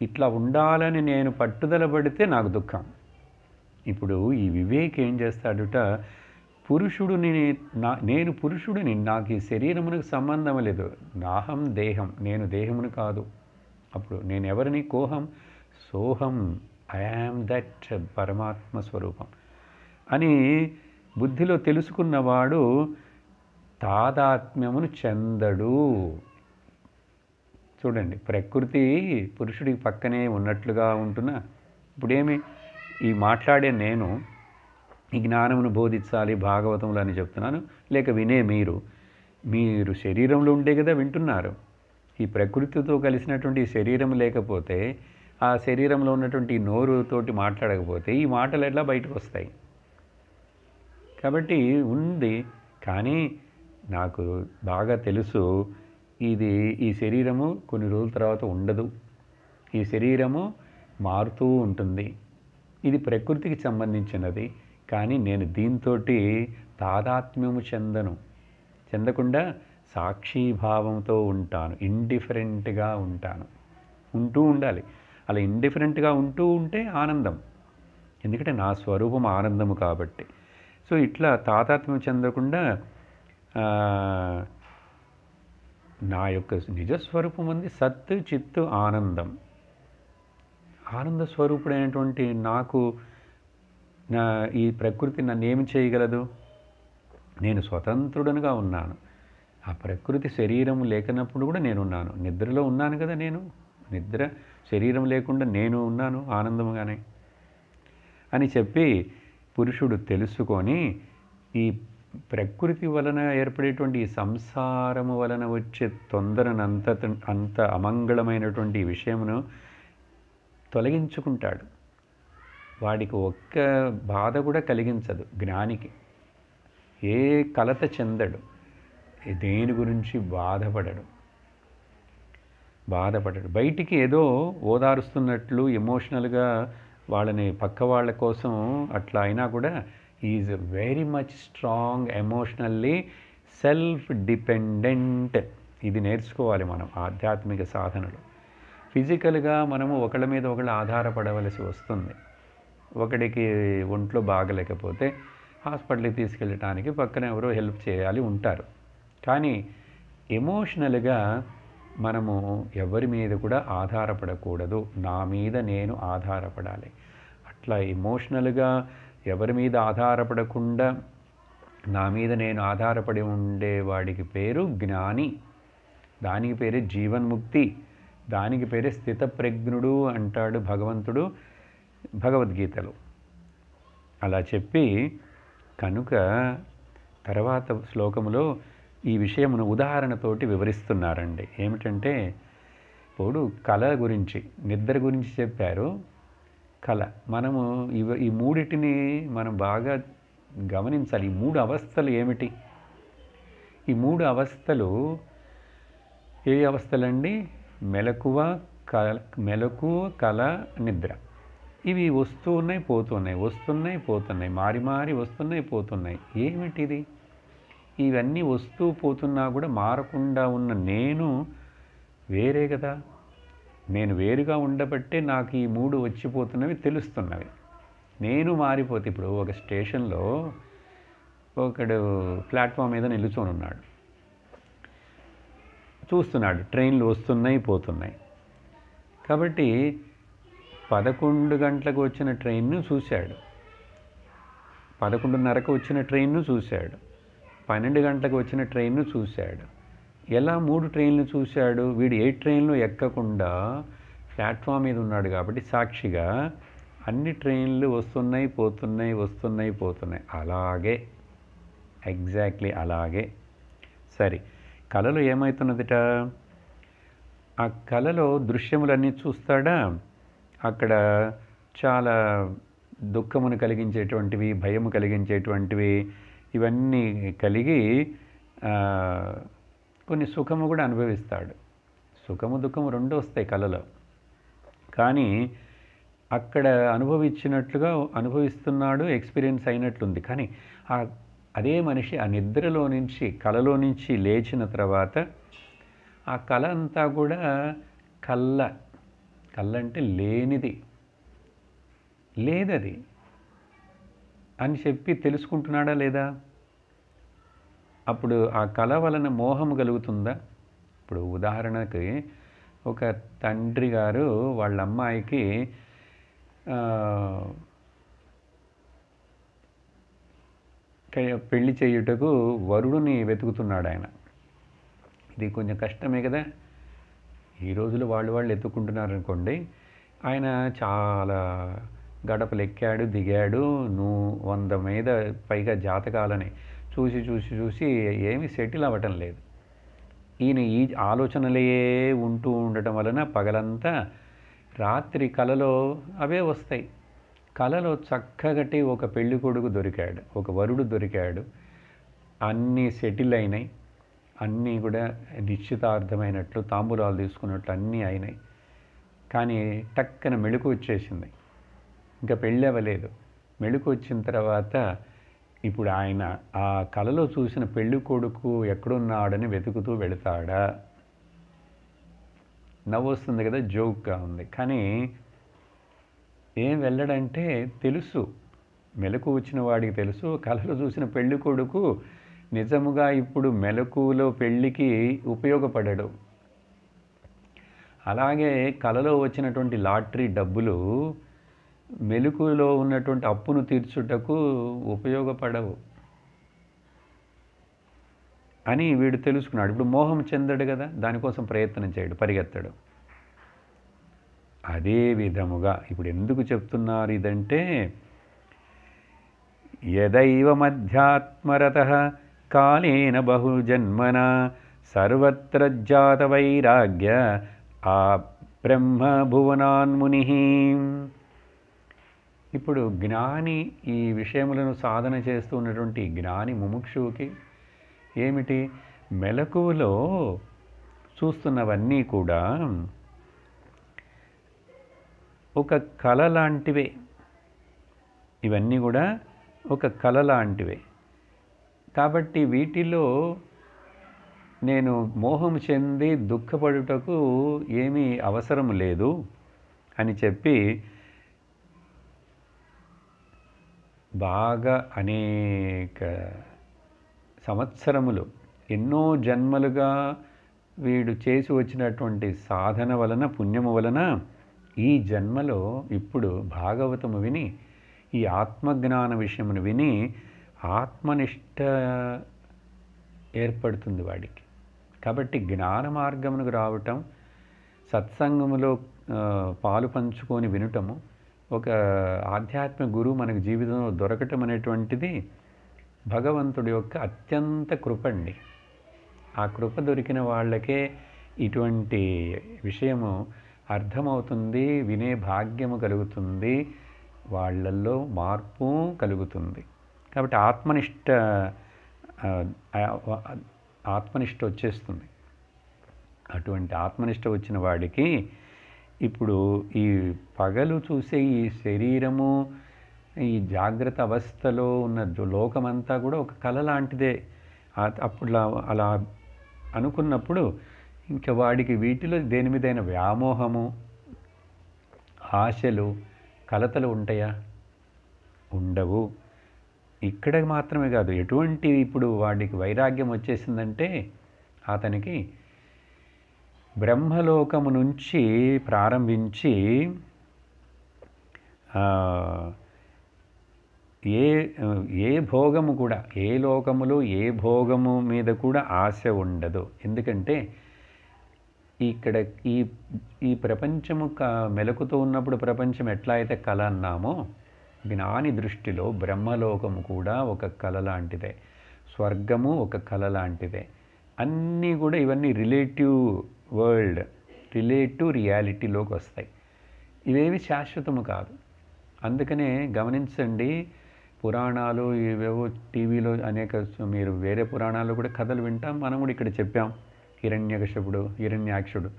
ఇట్లా ఉండాలని నేను పట్టుదల పడితే నాకు దుఃఖం. ఇప్పుడు ఈ వివేక్ ఏం చేస్తాడుట, నేను పురుషుడిని, నాకు ఈ శరీరమునకు సంబంధం లేదు, నాహం దేహం, నేను దేహమును కాదు. అప్పుడు నేను ఎవరిని? కోహం సోహం, ఐ యామ్ దట్ పరమాత్మ స్వరూపం అని బుద్ధిలో తెలుసుకున్నవాడు తాదాత్మ్యమును చెందడు. చూడండి, ప్రకృతి పురుషుడికి పక్కనే ఉన్నట్లుగా ఉంటున్నా, ఇప్పుడేమి ఈ మాట్లాడే నేను ఈ జ్ఞానమును బోధించాలి భాగవతంలో అని చెప్తున్నాను, లేక వినే మీరు శరీరంలో ఉండే కదా వింటున్నారు. ఈ ప్రకృతితో కలిసినటువంటి శరీరం లేకపోతే, ఆ శరీరంలో ఉన్నటువంటి నోరుతోటి మాట్లాడకపోతే ఈ మాటలు ఎట్లా బయటకు వస్తాయి? కాబట్టి ఉంది, కానీ నాకు బాగా తెలుసు ఈ శరీరము కొన్ని రోజుల తర్వాత ఉండదు, ఈ శరీరము మారుతూ ఉంటుంది, ఇది ప్రకృతికి సంబంధించినది. కానీ నేను దీంతో తాదాత్మ్యము చెందకుండా సాక్షీభావంతో ఉంటాను, ఇండిఫరెంట్గా ఉంటూ ఉండాలి. అలా ఇండిఫరెంట్గా ఉంటూ ఉంటే ఆనందం. ఎందుకంటే నా స్వరూపం ఆనందము కాబట్టి. సో ఇట్లా తాదాత్మ్యం చెందకుండా నా యొక్క నిజస్వరూపం ఉంది సత్ చిత్తు ఆనందం. ఆనంద స్వరూపుడైనటువంటి నాకు నా ఈ ప్రకృతి నన్ను ఏమి చేయగలదు? నేను స్వతంత్రుడనుగా ఉన్నాను. ఆ ప్రకృతి శరీరం లేకనప్పుడు కూడా నేనున్నాను. నిద్రలో ఉన్నాను కదా నేను. నిద్ర శరీరం లేకుండా నేను ఉన్నాను ఆనందంగానే అని చెప్పి పురుషుడు తెలుసుకొని ఈ ప్రకృతి వలన ఏర్పడేటువంటి ఈ సంసారము వలన వచ్చే అంత అమంగళమైనటువంటి ఈ విషయమును తొలగించుకుంటాడు. వాడికి ఒక్క బాధ కూడా కలిగించదు. జ్ఞానికి ఏ కలత చెందడు, దేని గురించి బాధపడడు. బయటికి ఏదో ఓదారుస్తున్నట్లు ఎమోషనల్గా వాళ్ళని పక్క వాళ్ళ కోసం అట్లా అయినా కూడా is very much strong emotionally self dependent. ఇది నేర్చుకోవాలి మనం ఆధ్యాత్మిక సాధనలో. ఫిజికల్గా మనము ఒకళ్ళ మీద ఒకళ్ళు ఆధారపడవలసి వస్తుంది. ఒకడికి ఒంట్లో బాగలేకపోతే హాస్పిటల్కి తీసుకెళ్ళటానికి పక్కన ఎవరో హెల్ప్ చేయాలి ఉంటారు. కానీ ఎమోషనల్గా మనము ఎవరి మీద కూడా ఆధారపడకూడదు. నా మీద నేను ఆధారపడాలి. అట్లా ఎమోషనల్గా ఎవరి మీద ఆధారపడకుండా నా మీద నేను ఆధారపడి ఉండేవాడికి పేరు జ్ఞాని. దానికి పేరే జీవన్ముక్తి. దానికి పేరే స్థితప్రజ్ఞుడు అంటాడు భగవంతుడు భగవద్గీతలో. అలా చెప్పి కనుక తర్వాత శ్లోకములో ఈ విషయమును ఉదాహరణతోటి వివరిస్తున్నారండి. ఏమిటంటే ఇప్పుడు కళ గురించి, నిద్ర గురించి చెప్పారు. కళ మనము ఈ మూడిటిని మనం బాగా గమనించాలి. ఈ మూడు అవస్థలు ఏమిటి? ఈ మూడు అవస్థలు ఏ అవస్థలండి? మెలకువ, కళ, నిద్ర. ఇవి వస్తూ ఉన్నాయి పోతున్నాయి, మారి మారి వస్తున్నాయి పోతున్నాయి. ఏమిటిది? ఇవన్నీ వస్తూ పోతున్నా కూడా మారకుండా ఉన్న నేను వేరే కదా. నేను వేరుగా ఉండబట్టే నాకు ఈ మూడు వచ్చిపోతున్నవి తెలుస్తున్నవి. నేను మారిపోతే ఇప్పుడు ఒక స్టేషన్లో ఒకడు ప్లాట్ఫామ్ మీద నిలుచొని ఉన్నాడు, చూస్తున్నాడు ట్రైన్లు వస్తున్నాయి పోతున్నాయి. కాబట్టి 11 గంటలకు వచ్చిన ట్రైన్ను చూశాడు, 11:30కు వచ్చిన ట్రైన్ను చూశాడు, 12 గంటలకు వచ్చిన ట్రైన్ను చూశాడు. ఎలా 3 ట్రైన్లు చూశాడు? వీడు ఏ ట్రైన్లు ఎక్కకుండా ప్లాట్ఫామ్ మీద ఉన్నాడు కాబట్టి సాక్షిగా అన్ని ట్రైన్లు వస్తున్నాయి పోతున్నాయి. అలాగే ఎగ్జాక్ట్లీ అలాగే. సరే, కళలో ఏమవుతున్నదిట? ఆ కళలో దృశ్యములన్నీ చూస్తాడా? అక్కడ చాలా దుఃఖమును కలిగించేటువంటివి, భయము కలిగించేటువంటివి ఇవన్నీ కలిగి కొన్ని సుఖము కూడా అనుభవిస్తాడు. సుఖము దుఃఖము రెండు వస్తాయి కళలో. కానీ అక్కడ అనుభవించినట్లుగా అనుభవిస్తున్నాడు, ఎక్స్పీరియన్స్ అయినట్లుంది. కానీ అదే మనిషి ఆ నిద్రలో నుంచి కళలో నుంచి లేచిన తర్వాత ఆ కళ అంతా కూడా కళ్ళ అంటే లేనిది, లేదది అని చెప్పి తెలుసుకుంటున్నాడా లేదా? అప్పుడు ఆ కళ వలన మోహం కలుగుతుందా? ఇప్పుడు ఉదాహరణకి ఒక తండ్రి గారు వాళ్ళ అమ్మాయికి పెళ్లి చేయుటకు వరుడుని వెతుకుతున్నాడు ఆయన. ఇది కొంచెం కష్టమే కదా. ఈ రోజులు వాళ్ళు ఎత్తుకుంటున్నారు అనుకోండి. ఆయన చాలా గడపలు ఎక్కాడు, దిగాడు, 100 మీద పైగా జాతకాలని చూసి ఏమీ సెటిల్ అవ్వటం లేదు. ఈయన ఈ ఆలోచనలే ఉంటూ ఉండటం వలన పగలంతా రాత్రి కలలో అవే వస్తాయి. కలలో చక్కగటి ఒక పెళ్లి కొడుకు దొరికాడు, ఒక వరుడు దొరికాడు, అన్నీ సెటిల్ అయినాయి, అన్నీ కూడా నిశ్చితార్థమైనట్లు, తాంబూలాలు తీసుకున్నట్లు అన్నీ అయినాయి. కానీ టక్కన మెళుకు వచ్చేసింది, ఇంకా పెళ్ళి అవ్వలేదు. మెళుకు వచ్చిన తర్వాత ఇప్పుడు ఆయన ఆ కలలో చూసిన పెళ్లి కొడుకు ఎక్కడున్నాడని వెతుకుతూ వెళతాడా? నవ్వు వస్తుంది కదా, జోక్గా ఉంది. కానీ ఏం వెళ్ళడంటే తెలుసు, మెలకు వచ్చిన వాడికి తెలుసు. కళలు చూసిన పెళ్లి కొడుకు నిజముగా ఇప్పుడు మెలకువలో పెళ్ళికి ఉపయోగపడడు. అలాగే కలలో వచ్చినటువంటి లాటరీ డబ్బులు మెలకువలో ఉన్నటువంటి అప్పును తీర్చుటకు ఉపయోగపడవు అని వీడు తెలుసుకున్నాడు. ఇప్పుడు మోహం చెందడు కదా, దానికోసం ప్రయత్నం చేయడు, పరిగెత్తడు. అదే విధముగా ఇప్పుడు ఎందుకు చెప్తున్నారు ఇదంటే, యదైవ మధ్యాత్మరతః కాలేన బహుజన్మన సర్వత్ర జాత వైరాగ్య ఆ బ్రహ్మ భువనాన్ముని. ఇప్పుడు జ్ఞాని ఈ విషయములను సాధన చేస్తూ ఉన్నటువంటి జ్ఞాని ముముక్షువుకి ఏమిటి, మెలకువలో చూస్తున్నవన్నీ కూడా ఒక కళ లాంటివే. ఇవన్నీ కూడా ఒక కళ లాంటివే. కాబట్టి వీటిలో నేను మోహం చెంది దుఃఖపడుటకు ఏమీ అవసరం లేదు అని చెప్పి బాగా అనేక సంవత్సరములు, ఎన్నో జన్మలుగా వీడు చేసి వచ్చినటువంటి సాధన వలన, పుణ్యము వలన ఈ జన్మలో ఇప్పుడు భాగవతము విని, ఈ ఆత్మజ్ఞాన విషయమును విని ఆత్మనిష్ట ఏర్పడుతుంది వాడికి. కాబట్టి జ్ఞాన మార్గమునకు రావటం, సత్సంగములో పాలు పంచుకొని వినటము, ఒక ఆధ్యాత్మిక గురువు మనకు జీవితంలో దొరకటం అనేటువంటిది భగవంతుడి యొక్క అత్యంత కృపండి. ఆ కృప దొరికిన వాళ్ళకే ఇటువంటి విషయము అర్థమవుతుంది, వినే భాగ్యము కలుగుతుంది, వాళ్ళల్లో మార్పు కలుగుతుంది. కాబట్టి ఆత్మనిష్ట వచ్చేస్తుంది. అటువంటి ఆత్మనిష్ట వచ్చిన వాడికి ఇప్పుడు ఈ పగలు చూసే ఈ శరీరము, ఈ జాగ్రత్త అవస్థలో ఉన్న లోకమంతా కూడా ఒక కళ లాంటిదే. అప్పుడు అలా అనుకున్నప్పుడు ఇంకా వాడికి వీటిలో దేని మీదైన వ్యామోహము, ఆశలు, కలతలు ఉంటాయా? ఉండవు. ఇక్కడ మాత్రమే కాదు, ఎటువంటి ఇప్పుడు వాడికి వైరాగ్యం వచ్చేసిందంటే అతనికి బ్రహ్మలోకము నుంచి ప్రారంభించి ఏ భోగము కూడా, ఏ లోకములో ఏ భోగము మీద కూడా ఆశ ఉండదు. ఎందుకంటే ఇక్కడ ఈ ప్రపంచము మెలకుతో ఉన్నప్పుడు ప్రపంచం ఎట్లా అయితే కళ అన్నామో, జ్ఞాని దృష్టిలో బ్రహ్మలోకము కూడా ఒక కళ లాంటిదే, స్వర్గము ఒక కళ లాంటిదే. అన్నీ కూడా ఇవన్నీ రిలేటివ్ వరల్డ్, రిలేటివ్ రియాలిటీలోకి వస్తాయి. ఇవేవి శాశ్వతము కాదు. అందుకనే గమనించండి, పురాణాలు ఇవేవో టీవీలో అనేక, మీరు వేరే పురాణాలు కూడా కథలు వింటాం, మనం కూడా ఇక్కడ చెప్పాం. హిరణ్యకశపుడు, హిరణ్యాక్షుడు,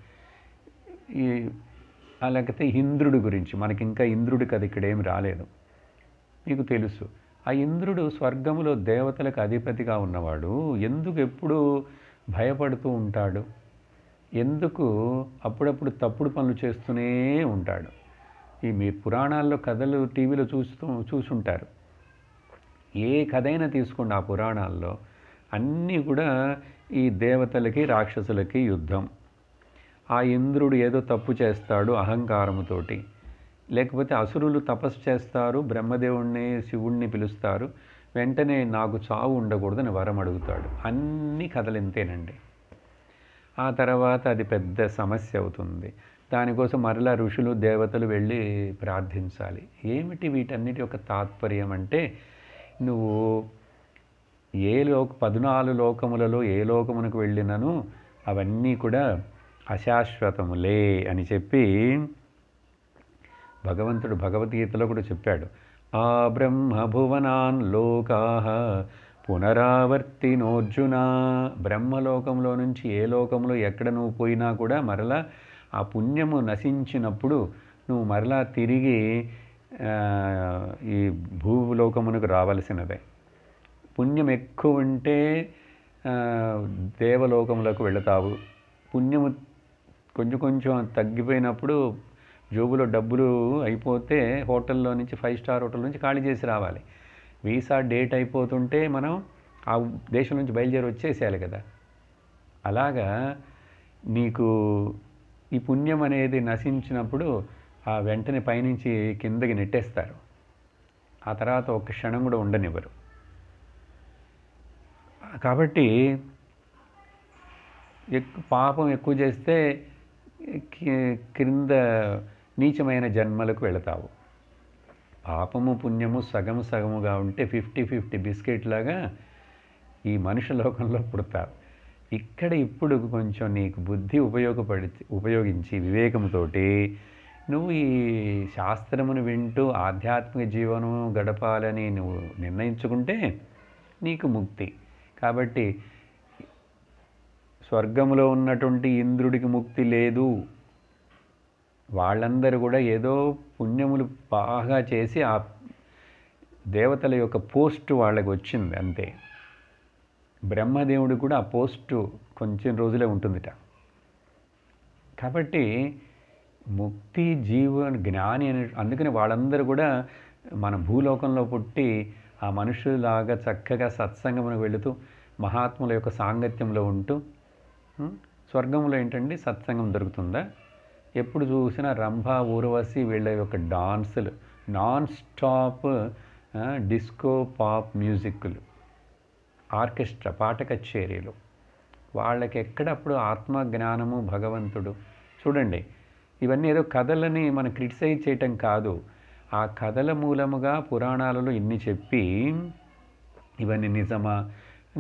అలాగైతే ఇంద్రుడి గురించి మనకి ఇంకా ఇంద్రుడి కథ ఇక్కడ ఏమి రాలేదు, మీకు తెలుసు. ఆ ఇంద్రుడు స్వర్గములో దేవతలకు అధిపతిగా ఉన్నవాడు ఎందుకు ఎప్పుడు భయపడుతూ ఉంటాడు? ఎందుకు అప్పుడప్పుడు తప్పుడు పనులు చేస్తూనే ఉంటాడు? మీ పురాణాల్లో కథలు టీవీలో చూసుంటారు. ఏ కథ అయినా తీసుకోండి, ఆ పురాణాల్లో అన్నీ కూడా ఈ దేవతలకి రాక్షసులకి యుద్ధం. ఆ ఇంద్రుడు ఏదో తప్పు చేస్తాడు అహంకారముతోటి, లేకపోతే అసురులు తపస్సు చేస్తారు, బ్రహ్మదేవుణ్ణి శివుణ్ణి పిలుస్తారు, వెంటనే నాకు చావు ఉండకూడదని వరం అడుగుతాడు. అన్ని కథలు ఇంతేనండి. ఆ తర్వాత అది పెద్ద సమస్య అవుతుంది. దానికోసం మరలా ఋషులు దేవతలు వెళ్ళి ప్రార్థించాలి. ఏమిటి వీటన్నిటి యొక్క తాత్పర్యం అంటే, నువ్వు 14 లోకములలో ఏ లోకమునకు వెళ్ళినను అవన్నీ కూడా అశాశ్వతములే అని చెప్పి భగవంతుడు భగవద్గీతలో కూడా చెప్పాడు. ఆ బ్రహ్మభువనాన్ లోకాః పునరావర్తినోర్జున. బ్రహ్మలోకంలో నుంచి ఏ లోకంలో ఎక్కడ నువ్వు పోయినా కూడా మరలా ఆ పుణ్యము నశించినప్పుడు నువ్వు మరలా తిరిగి ఈ భూలోకమునకు రావలసినదే. పుణ్యం ఎక్కువ ఉంటే దేవలోకములకు వెళతావు, పుణ్యము కొంచెం తగ్గిపోయినప్పుడు జోబులో డబ్బులు అయిపోతే హోటల్లో నుంచి 5 స్టార్ హోటల్ నుంచి ఖాళీ చేసి రావాలి. వీసా డేట్ అయిపోతుంటే మనం ఆ దేశం నుంచి బయలుదేరి వచ్చేసేయాలి కదా. అలాగా నీకు ఈ పుణ్యం అనేది నశించినప్పుడు ఆ వెంటనే పైనుంచి కిందకి నెట్టేస్తారు. ఆ తర్వాత ఒక్క క్షణం కూడా ఉండనివ్వరు. కాబట్టి పాపం ఎక్కువ చేస్తే క్రింద నీచమైన జన్మలకు వెళతావు. పాపము పుణ్యము సగము సగముగా ఉంటే 50-50 బిస్కెట్ లాగా ఈ మనుష్య లోకంలో పుడతావు. ఇక్కడ ఇప్పుడు కొంచెం నీకు బుద్ధి ఉపయోగించి వివేకంతోటి నువ్వు ఈ శాస్త్రమును వింటూ ఆధ్యాత్మిక జీవనం గడపాలని నువ్వు నిర్ణయించుకుంటే నీకు ముక్తి. కాబట్టి స్వర్గంలో ఉన్నటువంటి ఇంద్రుడికి ముక్తి లేదు. వాళ్ళందరూ కూడా ఏదో పుణ్యములు బాగా చేసి ఆ దేవతల యొక్క పోస్టు వాళ్ళకి వచ్చింది అంతే. బ్రహ్మదేవుడు కూడా ఆ పోస్టు కొంచెం రోజులే ఉంటుందిట. కాబట్టి ముక్తి జీవన జ్ఞాని అని అందుకని వాళ్ళందరూ కూడా మన భూలోకంలో పుట్టి ఆ మనుషులాగా చక్కగా సత్సంగమునకు వెళుతూ మహాత్ముల యొక్క సాంగత్యంలో ఉంటూ స్వర్గంలో ఏంటండి సత్సంగం దొరుకుతుందా? ఎప్పుడు చూసినా రంభ ఊర్వశి వీళ్ళ యొక్క డాన్సులు, నాన్ స్టాప్ డిస్కో పాప్ మ్యూజిక్లు, ఆర్కెస్ట్రా పాట కచేరీలు. వాళ్ళకి ఎక్కడప్పుడు ఆత్మజ్ఞానము భగవంతుడు. చూడండి, ఇవన్నీ ఏదో కథలని మనం క్రిటిసైజ్ చేయటం కాదు. ఆ కథల మూలముగా పురాణాలలో ఇన్ని చెప్పి ఇవన్నీ నిజమా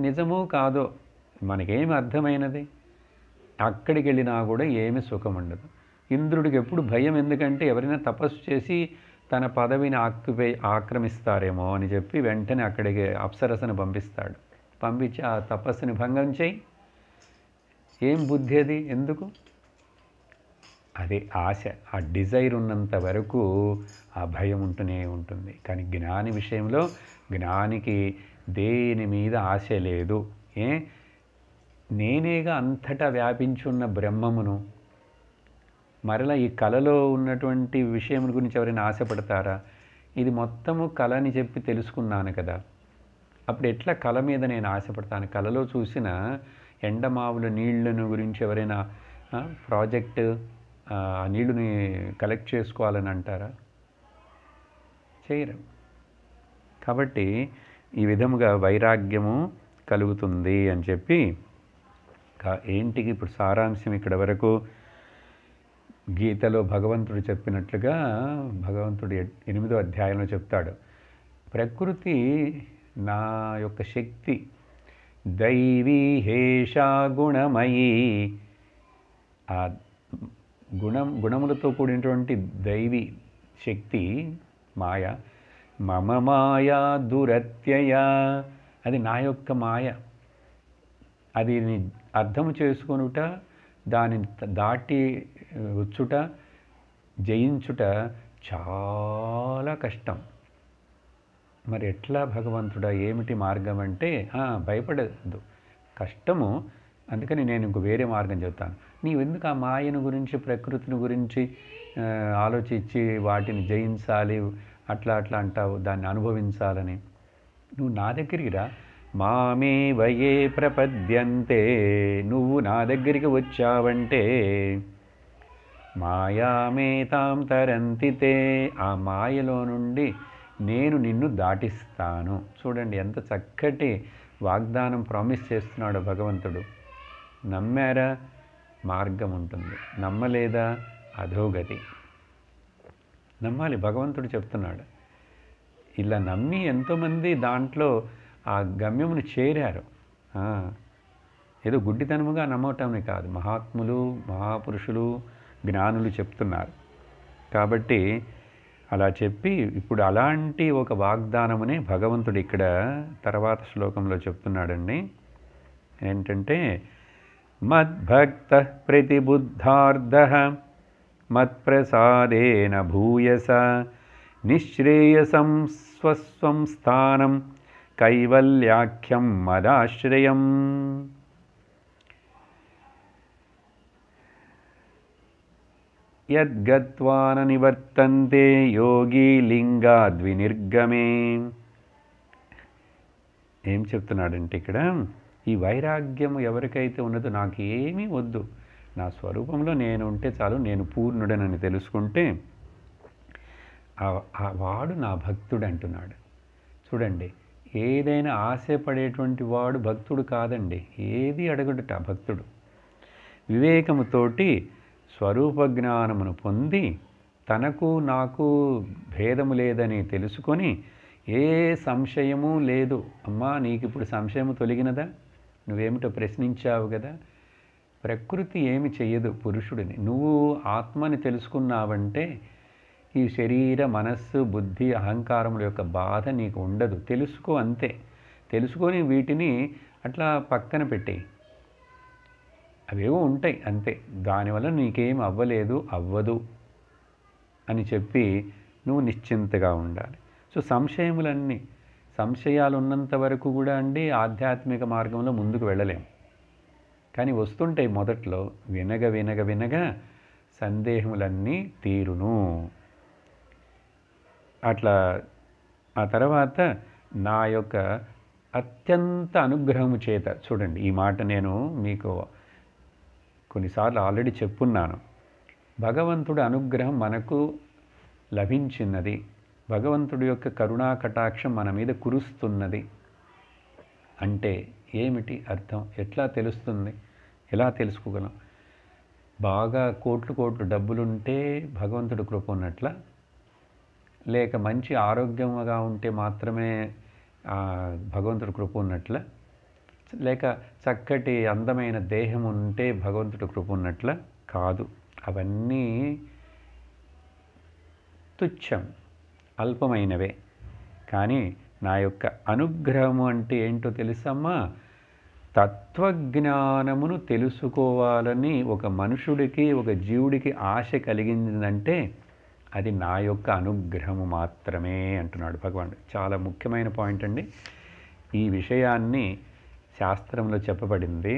నిజమో కాదో మనకేమి అర్థమైనది. అక్కడికి వెళ్ళినా కూడా ఏమి సుఖం ఉండదు. ఇంద్రుడికి ఎప్పుడు భయం, ఎందుకంటే ఎవరైనా తపస్సు చేసి తన పదవిని ఆక్రమిస్తారేమో అని చెప్పి వెంటనే అక్కడికి అప్సరసను పంపిస్తాడు. పంపించి ఆ తపస్సుని భంగం చేయి. ఏం బుద్ధి అది? ఎందుకు? అదే ఆశ, ఆ డిజైర్ ఉన్నంత వరకు ఆ భయం ఉంటూనే ఉంటుంది. కానీ జ్ఞాని విషయంలో జ్ఞానికి దేని మీద ఆశ లేదు. నేనేగా అంతటా వ్యాపించున్న బ్రహ్మమును మరలా ఈ కళలో ఉన్నటువంటి విషయం గురించి ఎవరైనా ఆశపడతారా? ఇది మొత్తము కళ అని చెప్పి తెలుసుకున్నాను కదా, అప్పుడు ఎట్లా కళ మీద నేను ఆశపడతాను? కళలో చూసిన ఎండమావుల నీళ్లను గురించి ఎవరైనా ప్రాజెక్టు నీళ్ళని కలెక్ట్ చేసుకోవాలని అంటారా? చేయరు. కాబట్టి ఈ విధముగా వైరాగ్యము కలుగుతుంది అని చెప్పి ఏంటికి ఇప్పుడు సారాంశం ఇక్కడ వరకు గీతలో భగవంతుడు చెప్పినట్లుగా భగవంతుడు 8వ అధ్యాయంలో చెప్తాడు. ప్రకృతి నా యొక్క శక్తి, దైవీ హేషా గుణమయీ. ఆ గుణములతో కూడినటువంటి దైవీ శక్తి మాయ, మమ మాయా దురత్యయ, అది నా యొక్క మాయ. అది అర్థము చేసుకొనుట, దానిని దాటి వచ్చుట, జయించుట చాలా కష్టం. మరి ఎట్లా భగవంతుడా, ఏమిటి మార్గం అంటే భయపడద్దు, కష్టము. అందుకని నేను ఇంకో వేరే మార్గం చెప్తాను. నీవెందుకు ఆ మాయను గురించి, ప్రకృతిని గురించి ఆలోచించి వాటిని జయించాలి అట్లా అంటావు, దాన్ని అనుభవించాలని? నువ్వు నా దగ్గరికి రా. మామే వయే ప్రపద్యంతే, నువ్వు నా దగ్గరికి వచ్చావంటే మాయామేతాం తరంతితే, ఆ మాయలో నుండి నేను నిన్ను దాటిస్తాను. చూడండి ఎంత చక్కటి వాగ్దానం ప్రామిస్ చేస్తున్నాడు భగవంతుడు. నమ్మారా మార్గం ఉంటుంది, నమ్మలేదా అధోగతి. నమ్మాలి, భగవంతుడు చెప్తున్నాడు. ఇలా నమ్మి ఎంతోమంది దాంట్లో ఆ గమ్యమును చేరారు. ఏదో గుడ్డితనముగా నమ్మటమే కాదు, మహాత్ములు మహాపురుషులు జ్ఞానులు చెప్తున్నారు. కాబట్టి అలా చెప్పి ఇప్పుడు అలాంటి ఒక వాగ్దానమునే భగవంతుడు ఇక్కడ తర్వాత శ్లోకంలో చెప్తున్నాడండి. ఏంటంటే మద్భక్త ప్రతిబుద్ధార్థః మత్ప్రసాదేన భూయస నిశ్రేయసం స్వస్వం స్థానం కైవల్యాఖ్యం మదాశ్రయం. యద్గత్వాన నివర్తంతే యోగి లింగాద్వినిర్గమే. ఏం చెప్తున్నాడంటే ఇక్కడ, ఈ వైరాగ్యం ఎవరికైతే ఉన్నదో నాకు ఏమీ వద్దు, నా స్వరూపంలో నేను ఉంటే చాలు, నేను పూర్ణుడనని తెలుసుకుంటే వాడు నా భక్తుడు అంటున్నాడు. చూడండి, ఏదైనా ఆశపడేటువంటి వాడు భక్తుడు కాదండి. ఏది అడగడుట భక్తుడు. వివేకముతోటి స్వరూప జ్ఞానమును పొంది తనకు నాకు భేదము లేదని తెలుసుకొని, ఏ సంశయము లేదు, అమ్మా నీకు ఇప్పుడు సంశయము తొలగినదా, నువ్వేమిటో ప్రశ్నించావు కదా, ప్రకృతి ఏమి చెయ్యదు పురుషుడిని. నువ్వు ఆత్మని తెలుసుకున్నావంటే ఈ శరీర మనస్సు బుద్ధి అహంకారముల యొక్క బాధ నీకు ఉండదు. తెలుసుకో, అంతే. తెలుసుకొని వీటిని అట్లా పక్కన పెట్టేయి. అవేవో ఉంటాయి అంతే, దానివల్ల నీకేం అవ్వలేదు, అవ్వదు అని చెప్పి నువ్వు నిశ్చింతగా ఉండాలి. సో సంశయాలు ఉన్నంత వరకు కూడా అండి ఆధ్యాత్మిక మార్గంలో ముందుకు వెళ్ళలేం. కానీ వస్తుంటాయి మొదట్లో, వినగ వినగ వినగా సందేహములన్నీ తీరును. అట్లా ఆ తర్వాత నా యొక్క అత్యంత అనుగ్రహము చేత, చూడండి ఈ మాట నేను మీకు కొన్నిసార్లు ఆల్రెడీ చెప్పున్నాను. భగవంతుడి అనుగ్రహం మనకు లభించినది, భగవంతుడి యొక్క కరుణా కటాక్షం మన మీద కురుస్తున్నది అంటే ఏమిటి అర్థం? ఎట్లా తెలుస్తుంది? ఎలా తెలుసుకోగలం? బాగా కోట్లు డబ్బులుంటే భగవంతుడి కృప ఉన్నట్ల, లేక మంచి ఆరోగ్యంగా ఉంటే మాత్రమే భగవంతుడి కృప ఉన్నట్ల, లేక చక్కటి అందమైన దేహం ఉంటే భగవంతుడి కృప ఉన్నట్ల కాదు. అవన్నీ తుచ్చం, అల్పమైనవే. కానీ నా యొక్క అనుగ్రహము అంటే ఏంటో తెలుసమ్మా? తత్వజ్ఞానమును తెలుసుకోవాలని ఒక మనుషుడికి, ఒక జీవుడికి ఆశ కలిగిందంటే అది నా యొక్క అనుగ్రహము మాత్రమే అంటున్నాడు భగవానుడు. చాలా ముఖ్యమైన పాయింట్ అండి. ఈ విషయాన్ని శాస్త్రంలో చెప్పబడింది.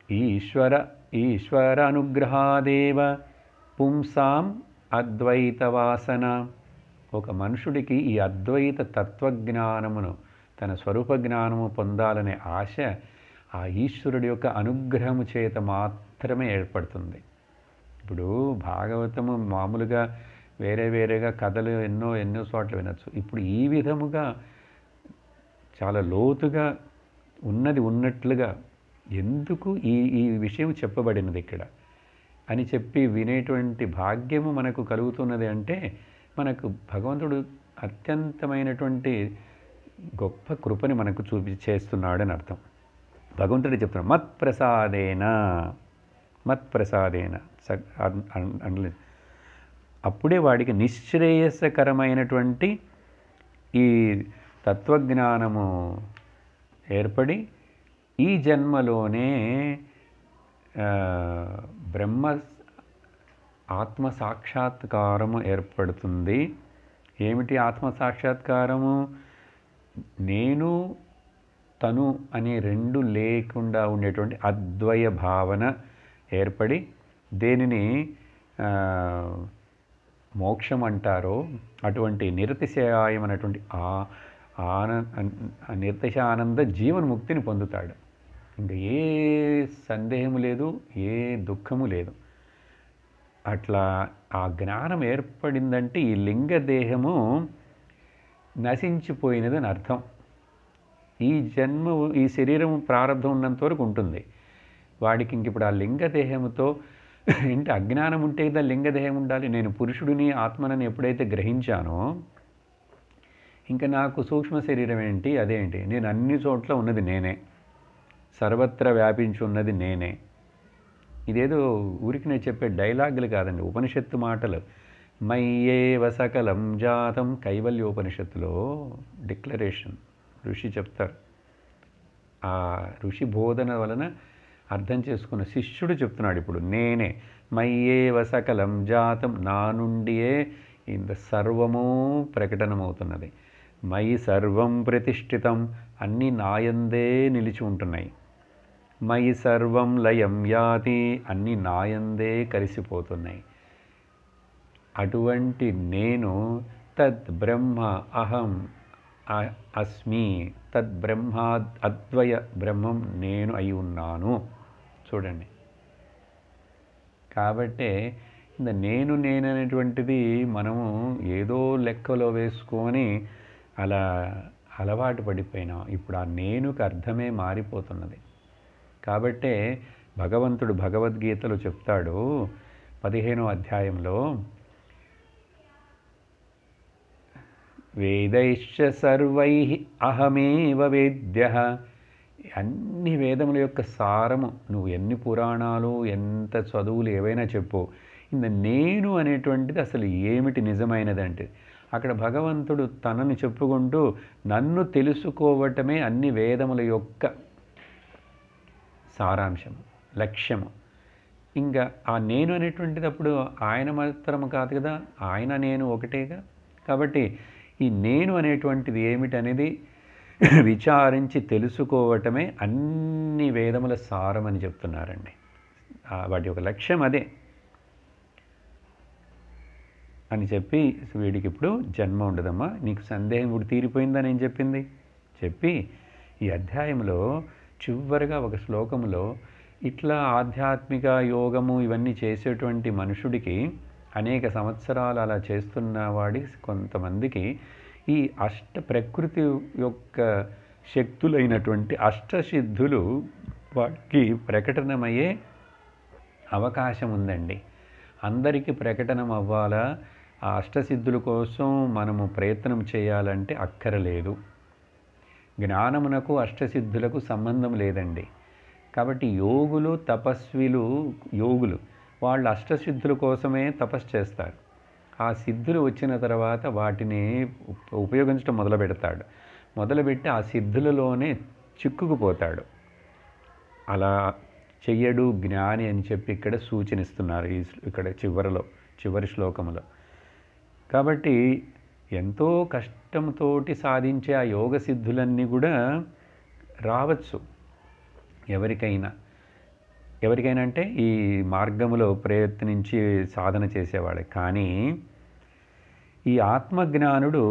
ఈశ్వర అనుగ్రహాదేవ పుంసాం అద్వైత వాసన. ఒక మనుషుడికి ఈ అద్వైత తత్వజ్ఞానమును, తన స్వరూప జ్ఞానము పొందాలనే ఆశ ఆ ఈశ్వరుడి యొక్క అనుగ్రహము చేత మాత్రమే ఏర్పడుతుంది. ఇప్పుడు భాగవతము మామూలుగా వేరేగా కథలు ఎన్నో చోట్ల వినొచ్చు. ఇప్పుడు ఈ విధముగా చాలా లోతుగా ఉన్నది ఉన్నట్లుగా ఎందుకు ఈ విషయం చెప్పబడినది ఇక్కడ అని చెప్పి వినేటువంటి భాగ్యము మనకు కలుగుతున్నది అంటే మనకు భగవంతుడు అత్యంతమైనటువంటి గొప్ప కృపని మనకు చేస్తున్నాడని అర్థం. భగవంతుడు చెప్తున్నాడు, మత్ప్రసాదేన అప్పుడే వాడికి నిశ్రేయస్కరమైనటువంటి ఈ తత్వజ్ఞానము ఏర్పడి ఈ జన్మలోనే బ్రహ్మ ఆత్మసాక్షాత్కారము ఏర్పడుతుంది. ఏమిటి ఆత్మసాక్షాత్కారము? నేను తను అనే రెండు లేకుండా ఉండేటువంటి అద్వయ భావన ఏర్పడి దేనిని మోక్షం అంటారో అటువంటి నిరతిశయమైనటువంటి నిరతిశయానంద జీవన్ముక్తిని పొందుతాడు. ఇంకా ఏ సందేహము లేదు, ఏ దుఃఖము లేదు. అట్లా ఆ జ్ఞానం ఏర్పడిందంటే ఈ లింగదేహము నశించిపోయినదని అర్థం. ఈ శరీరం ప్రారంభం ఉన్నంత వరకు ఉంటుంది. వాడికి ఇంక ఇప్పుడు ఆ లింగదేహముతో ఏంటి అజ్ఞానం ఉంటే కదా లింగదేహం ఉండాలి. నేను పురుషుడిని ఆత్మనని ఎప్పుడైతే గ్రహించానో ఇంకా నాకు సూక్ష్మ శరీరం ఏంటి, అదేంటి, నేను అన్ని చోట్ల ఉన్నది నేనే, సర్వత్రా వ్యాపించి ఉన్నది నేనే. ఇదేదో ఊరికి నేను చెప్పే డైలాగులు కాదండి, ఉపనిషత్తు మాటలు. మయ్యేవ సకలం జాతం కైవల్యోపనిషత్తులో డిక్లరేషన్ ఋషి చెప్తారు. ఆ ఋషి బోధన వలన అర్థం చేసుకున్న శిష్యుడు చెప్తున్నాడు ఇప్పుడు, నేనే మయ్యేవ సకలం జాతం, నా నుండియే ఇంత సర్వము ప్రకటనమవుతున్నది. మయి సర్వం ప్రతిష్ఠితం, అన్నీ నాయందే నిలిచి ఉంటున్నాయి. మయి సర్వం లయం యాతి, అన్నీ నాయందే కలిసిపోతున్నాయి. అటువంటి నేను తద్ బ్రహ్మ అహం అస్మి, తద్ బ్రహ్మ అద్వయ బ్రహ్మం నేను అయి ఉన్నాను. చూడండి, కాబట్టే నేను నేననేటువంటిది మనము ఏదో లెక్కలో వేసుకొని అలా అలవాటు పడిపోయినాం. ఇప్పుడు ఆ నేనుకి అర్థమే మారిపోతున్నది. కాబట్టే భగవంతుడు భగవద్గీతలో చెప్తాడు 15వ అధ్యాయంలో, వేదైశ్చ సర్వైః అహమేవ వేద్యః. అన్ని వేదముల యొక్క సారము, నువ్వు ఎన్ని పురాణాలు ఎంత చదువులు ఏవైనా చెప్పు, నేను అనేటువంటిది అసలు ఏమిటి నిజమైనదంటే, అక్కడ భగవంతుడు తనని చెప్పుకుంటూ నన్ను తెలుసుకోవటమే అన్ని వేదముల యొక్క సారాంశము, లక్ష్యము. ఇంకా ఆ నేను అనేటువంటిది అప్పుడు ఆయన మాత్రము కాదు కదా, ఆయన నేను ఒకటేగా. కాబట్టి ఈ నేను అనేటువంటిది ఏమిటనేది విచారించి తెలుసుకోవటమే అన్ని వేదముల సారం అని చెప్తున్నారండి. వాటి యొక్క లక్ష్యం అదే అని చెప్పి, వీడికి ఇప్పుడు జన్మ ఉండదమ్మా, నీకు సందేహం ఇప్పుడు తీరిపోయిందా నేను చెప్పింది చెప్పి, ఈ అధ్యాయంలో చివరిగా ఒక శ్లోకంలో ఇట్లా ఆధ్యాత్మిక యోగము ఇవన్నీ చేసేటువంటి మనుషుడికి అనేక సంవత్సరాలు అలా చేస్తున్న వాడి కొంతమందికి ఈ ప్రకృతి యొక్క శక్తులైనటువంటి అష్టసిద్ధులు వాటికి ప్రకటనమయ్యే అవకాశం ఉందండి. అందరికీ ప్రకటన అవ్వాలా, ఆ అష్టసిద్ధుల కోసం మనము ప్రయత్నం చేయాలంటే అక్కరలేదు. జ్ఞానమునకు అష్టసిద్ధులకు సంబంధం లేదండి. కాబట్టి యోగులు యోగులు వాళ్ళు అష్టసిద్ధుల కోసమే తపస్సు చేస్తారు. ఆ సిద్ధులు వచ్చిన తర్వాత వాటిని ఉపయోగించడం మొదలుపెట్టి ఆ సిద్ధులలోనే చిక్కుకుపోతాడు. అలా చెయ్యడు జ్ఞాని అని చెప్పి ఇక్కడ సూచనిస్తున్నారు ఇక్కడ చివరి శ్లోకములో. కాబట్టి ఎంతో కష్టంతోటి సాధించే ఆ యోగ సిద్ధులన్నీ కూడా రావచ్చు ఎవరికైనా అంటే ఈ మార్గములో ప్రయత్నించి సాధన చేసేవాడే. కానీ ఈ ఆత్మజ్ఞానుడు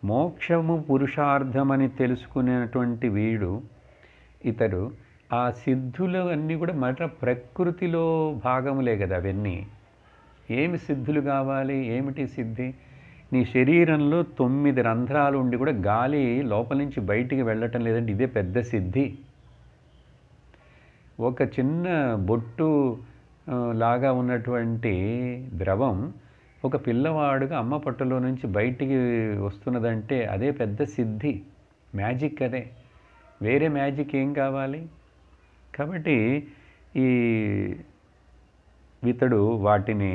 మోక్షము పురుషార్థమని తెలుసుకునేటువంటి ఇతడు ఆ సిద్ధులు అన్నీ కూడా ప్రకృతిలో భాగములే కదా అవన్నీ. ఏమి సిద్ధులు కావాలి, ఏమిటి సిద్ధి? నీ శరీరంలో 9 రంధ్రాలు ఉండి కూడా గాలి లోపల నుంచి బయటికి వెళ్ళటం లేదంటే ఇదే పెద్ద సిద్ధి. ఒక చిన్న బొట్టు లాగా ఉన్నటువంటి ద్రవం ఒక పిల్లవాడుగా అమ్మ పొట్టలో నుంచి బయటికి వస్తున్నదంటే అదే పెద్ద సిద్ధి, మ్యాజిక్ అదే. వేరే మ్యాజిక్ ఏం కావాలి? కాబట్టి ఇతడు వాటిని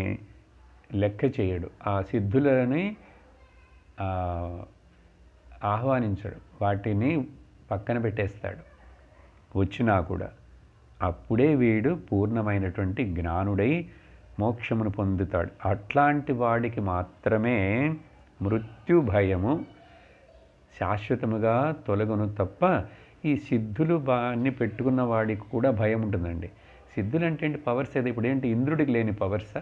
లెక్క చేయడు, ఆ సిద్ధులని ఆహ్వానించడు, వాటిని పక్కన పెట్టేస్తాడు. వచ్చినా కూడా అప్పుడే వీడు పూర్ణమైనటువంటి జ్ఞానుడై మోక్షమును పొందుతాడు. అట్లాంటి వాడికి మాత్రమే మృత్యు భయము శాశ్వతముగా తొలగును తప్ప ఈ సిద్ధులు అన్ని పెట్టుకున్న వాడికి కూడా భయం ఉంటుందండి. సిద్ధులు అంటే ఏంటి? పవర్స్ ఏదో. ఇప్పుడు ఏంటి ఇంద్రుడికి లేని పవర్సా?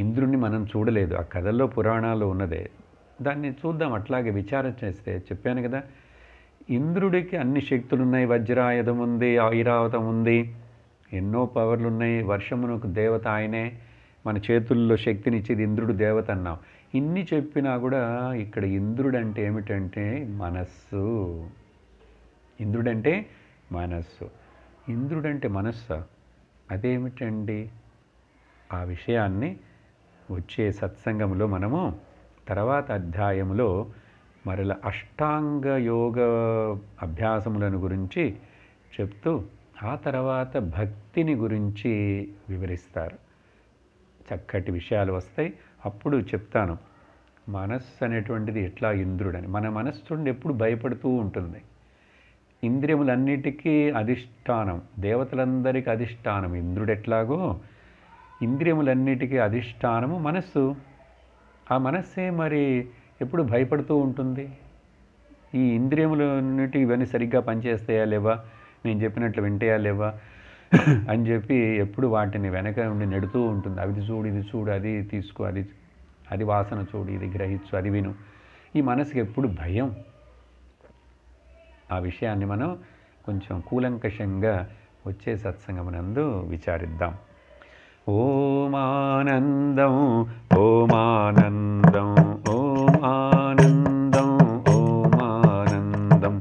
ఇంద్రుడిని మనం చూడలేదు, ఆ కథల్లో పురాణాల్లో ఉన్నదే. దాన్ని చూద్దాం, అట్లాగే విచారం చేస్తే. చెప్పాను కదా, ఇంద్రుడికి అన్ని శక్తులు ఉన్నాయి, వజ్రాయుధం ఉంది, ఐరావతం ఉంది, ఎన్నో పవర్లు ఉన్నాయి. వర్షమునకు దేవత ఆయనే, మన చేతుల్లో శక్తినిచ్చేది ఇంద్రుడు దేవత అన్నాం. ఇన్ని చెప్పినా కూడా ఇక్కడ ఇంద్రుడు అంటే ఏమిటంటే మనస్సు. ఇంద్రుడంటే మనస్సు. ఇంద్రుడంటే మనస్సా? అదేమిటండి? ఆ విషయాన్ని వచ్చే సత్సంగంలో మనము తర్వాత అధ్యాయంలో మరల అష్టాంగ యోగ అభ్యాసములను గురించి చెప్తూ ఆ తర్వాత భక్తిని గురించి వివరిస్తారు. చక్కటి విషయాలు వస్తాయి. అప్పుడు చెప్తాను మనస్సు అనేటువంటిది ఎట్లా ఇంద్రుడని. మన మనస్సు ఎప్పుడు భయపడుతూ ఉంటుంది. ఇంద్రియములన్నిటికీ అధిష్టానం, దేవతలందరికీ అధిష్టానం ఇంద్రుడు ఎట్లాగో ఇంద్రియములన్నిటికీ అధిష్టానము మనస్సు. ఆ మనస్సే మరి ఎప్పుడు భయపడుతూ ఉంటుంది. ఈ ఇంద్రియములన్నిటి ఇవన్నీ సరిగ్గా పనిచేస్తాయా లేవా, నేను చెప్పినట్లు వింటాయా లేవా అని చెప్పి ఎప్పుడు వాటిని వెనక ఉండి నెడుతూ ఉంటుంది. అది చూడు, ఇది చూడు, అది తీసుకో, అది వాసన చూడు, ఇది గ్రహించు, అది విను. ఈ మనసుకి ఎప్పుడు భయం. ఆ విషయాన్ని మనం కొంచెం కూలంకషంగా వచ్చే సత్సంగమునందు విచారిద్దాం. ఓం ఆనందం, ఓం ఆనందం, ఓం ఆనందం, ఓం ఆనందం,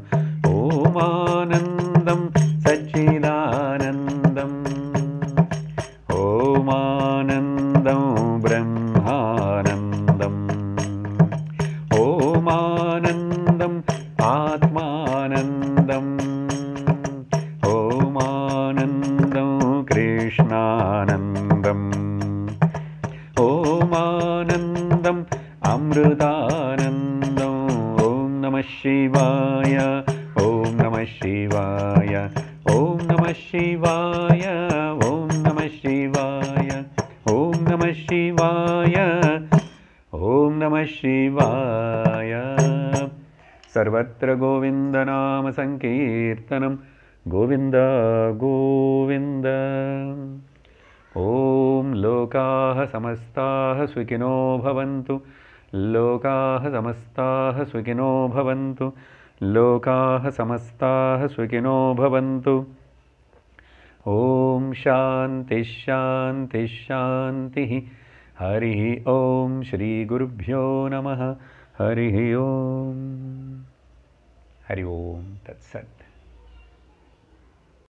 ఓం ఆనందం సచ్చిదానందం, ఓం ఆనందం బ్రహ్మానందం, ఓం ఆనందం ఆత్మానందం, ఓం ఆనందం కృష్ణానందం, ఓం ఆనందం అమృతానందం. ఓం నమః శివాయ, ఓం నమః శివాయ, ఓం నమః శివాయ, ఓం నమః శివాయ, ఓం నమః శివాయ, ఓం నమః శివాయ. సర్వత్ర గోవిందనామ సంకీర్తనం, గోవింద గోవింద. ఓం లోకాః సమస్తాః సుఖినో భవంతు, లోకాః సమస్తాః సుఖినో భవంతు, లోకాః సమస్తాః సుఖినో భవంతు. ఓం శాంతి శాంతి శాంతి. హరి ఓం. శ్రీ గురుభ్యో నమః. హరి ఓం. హరి ఓం తత్సత్.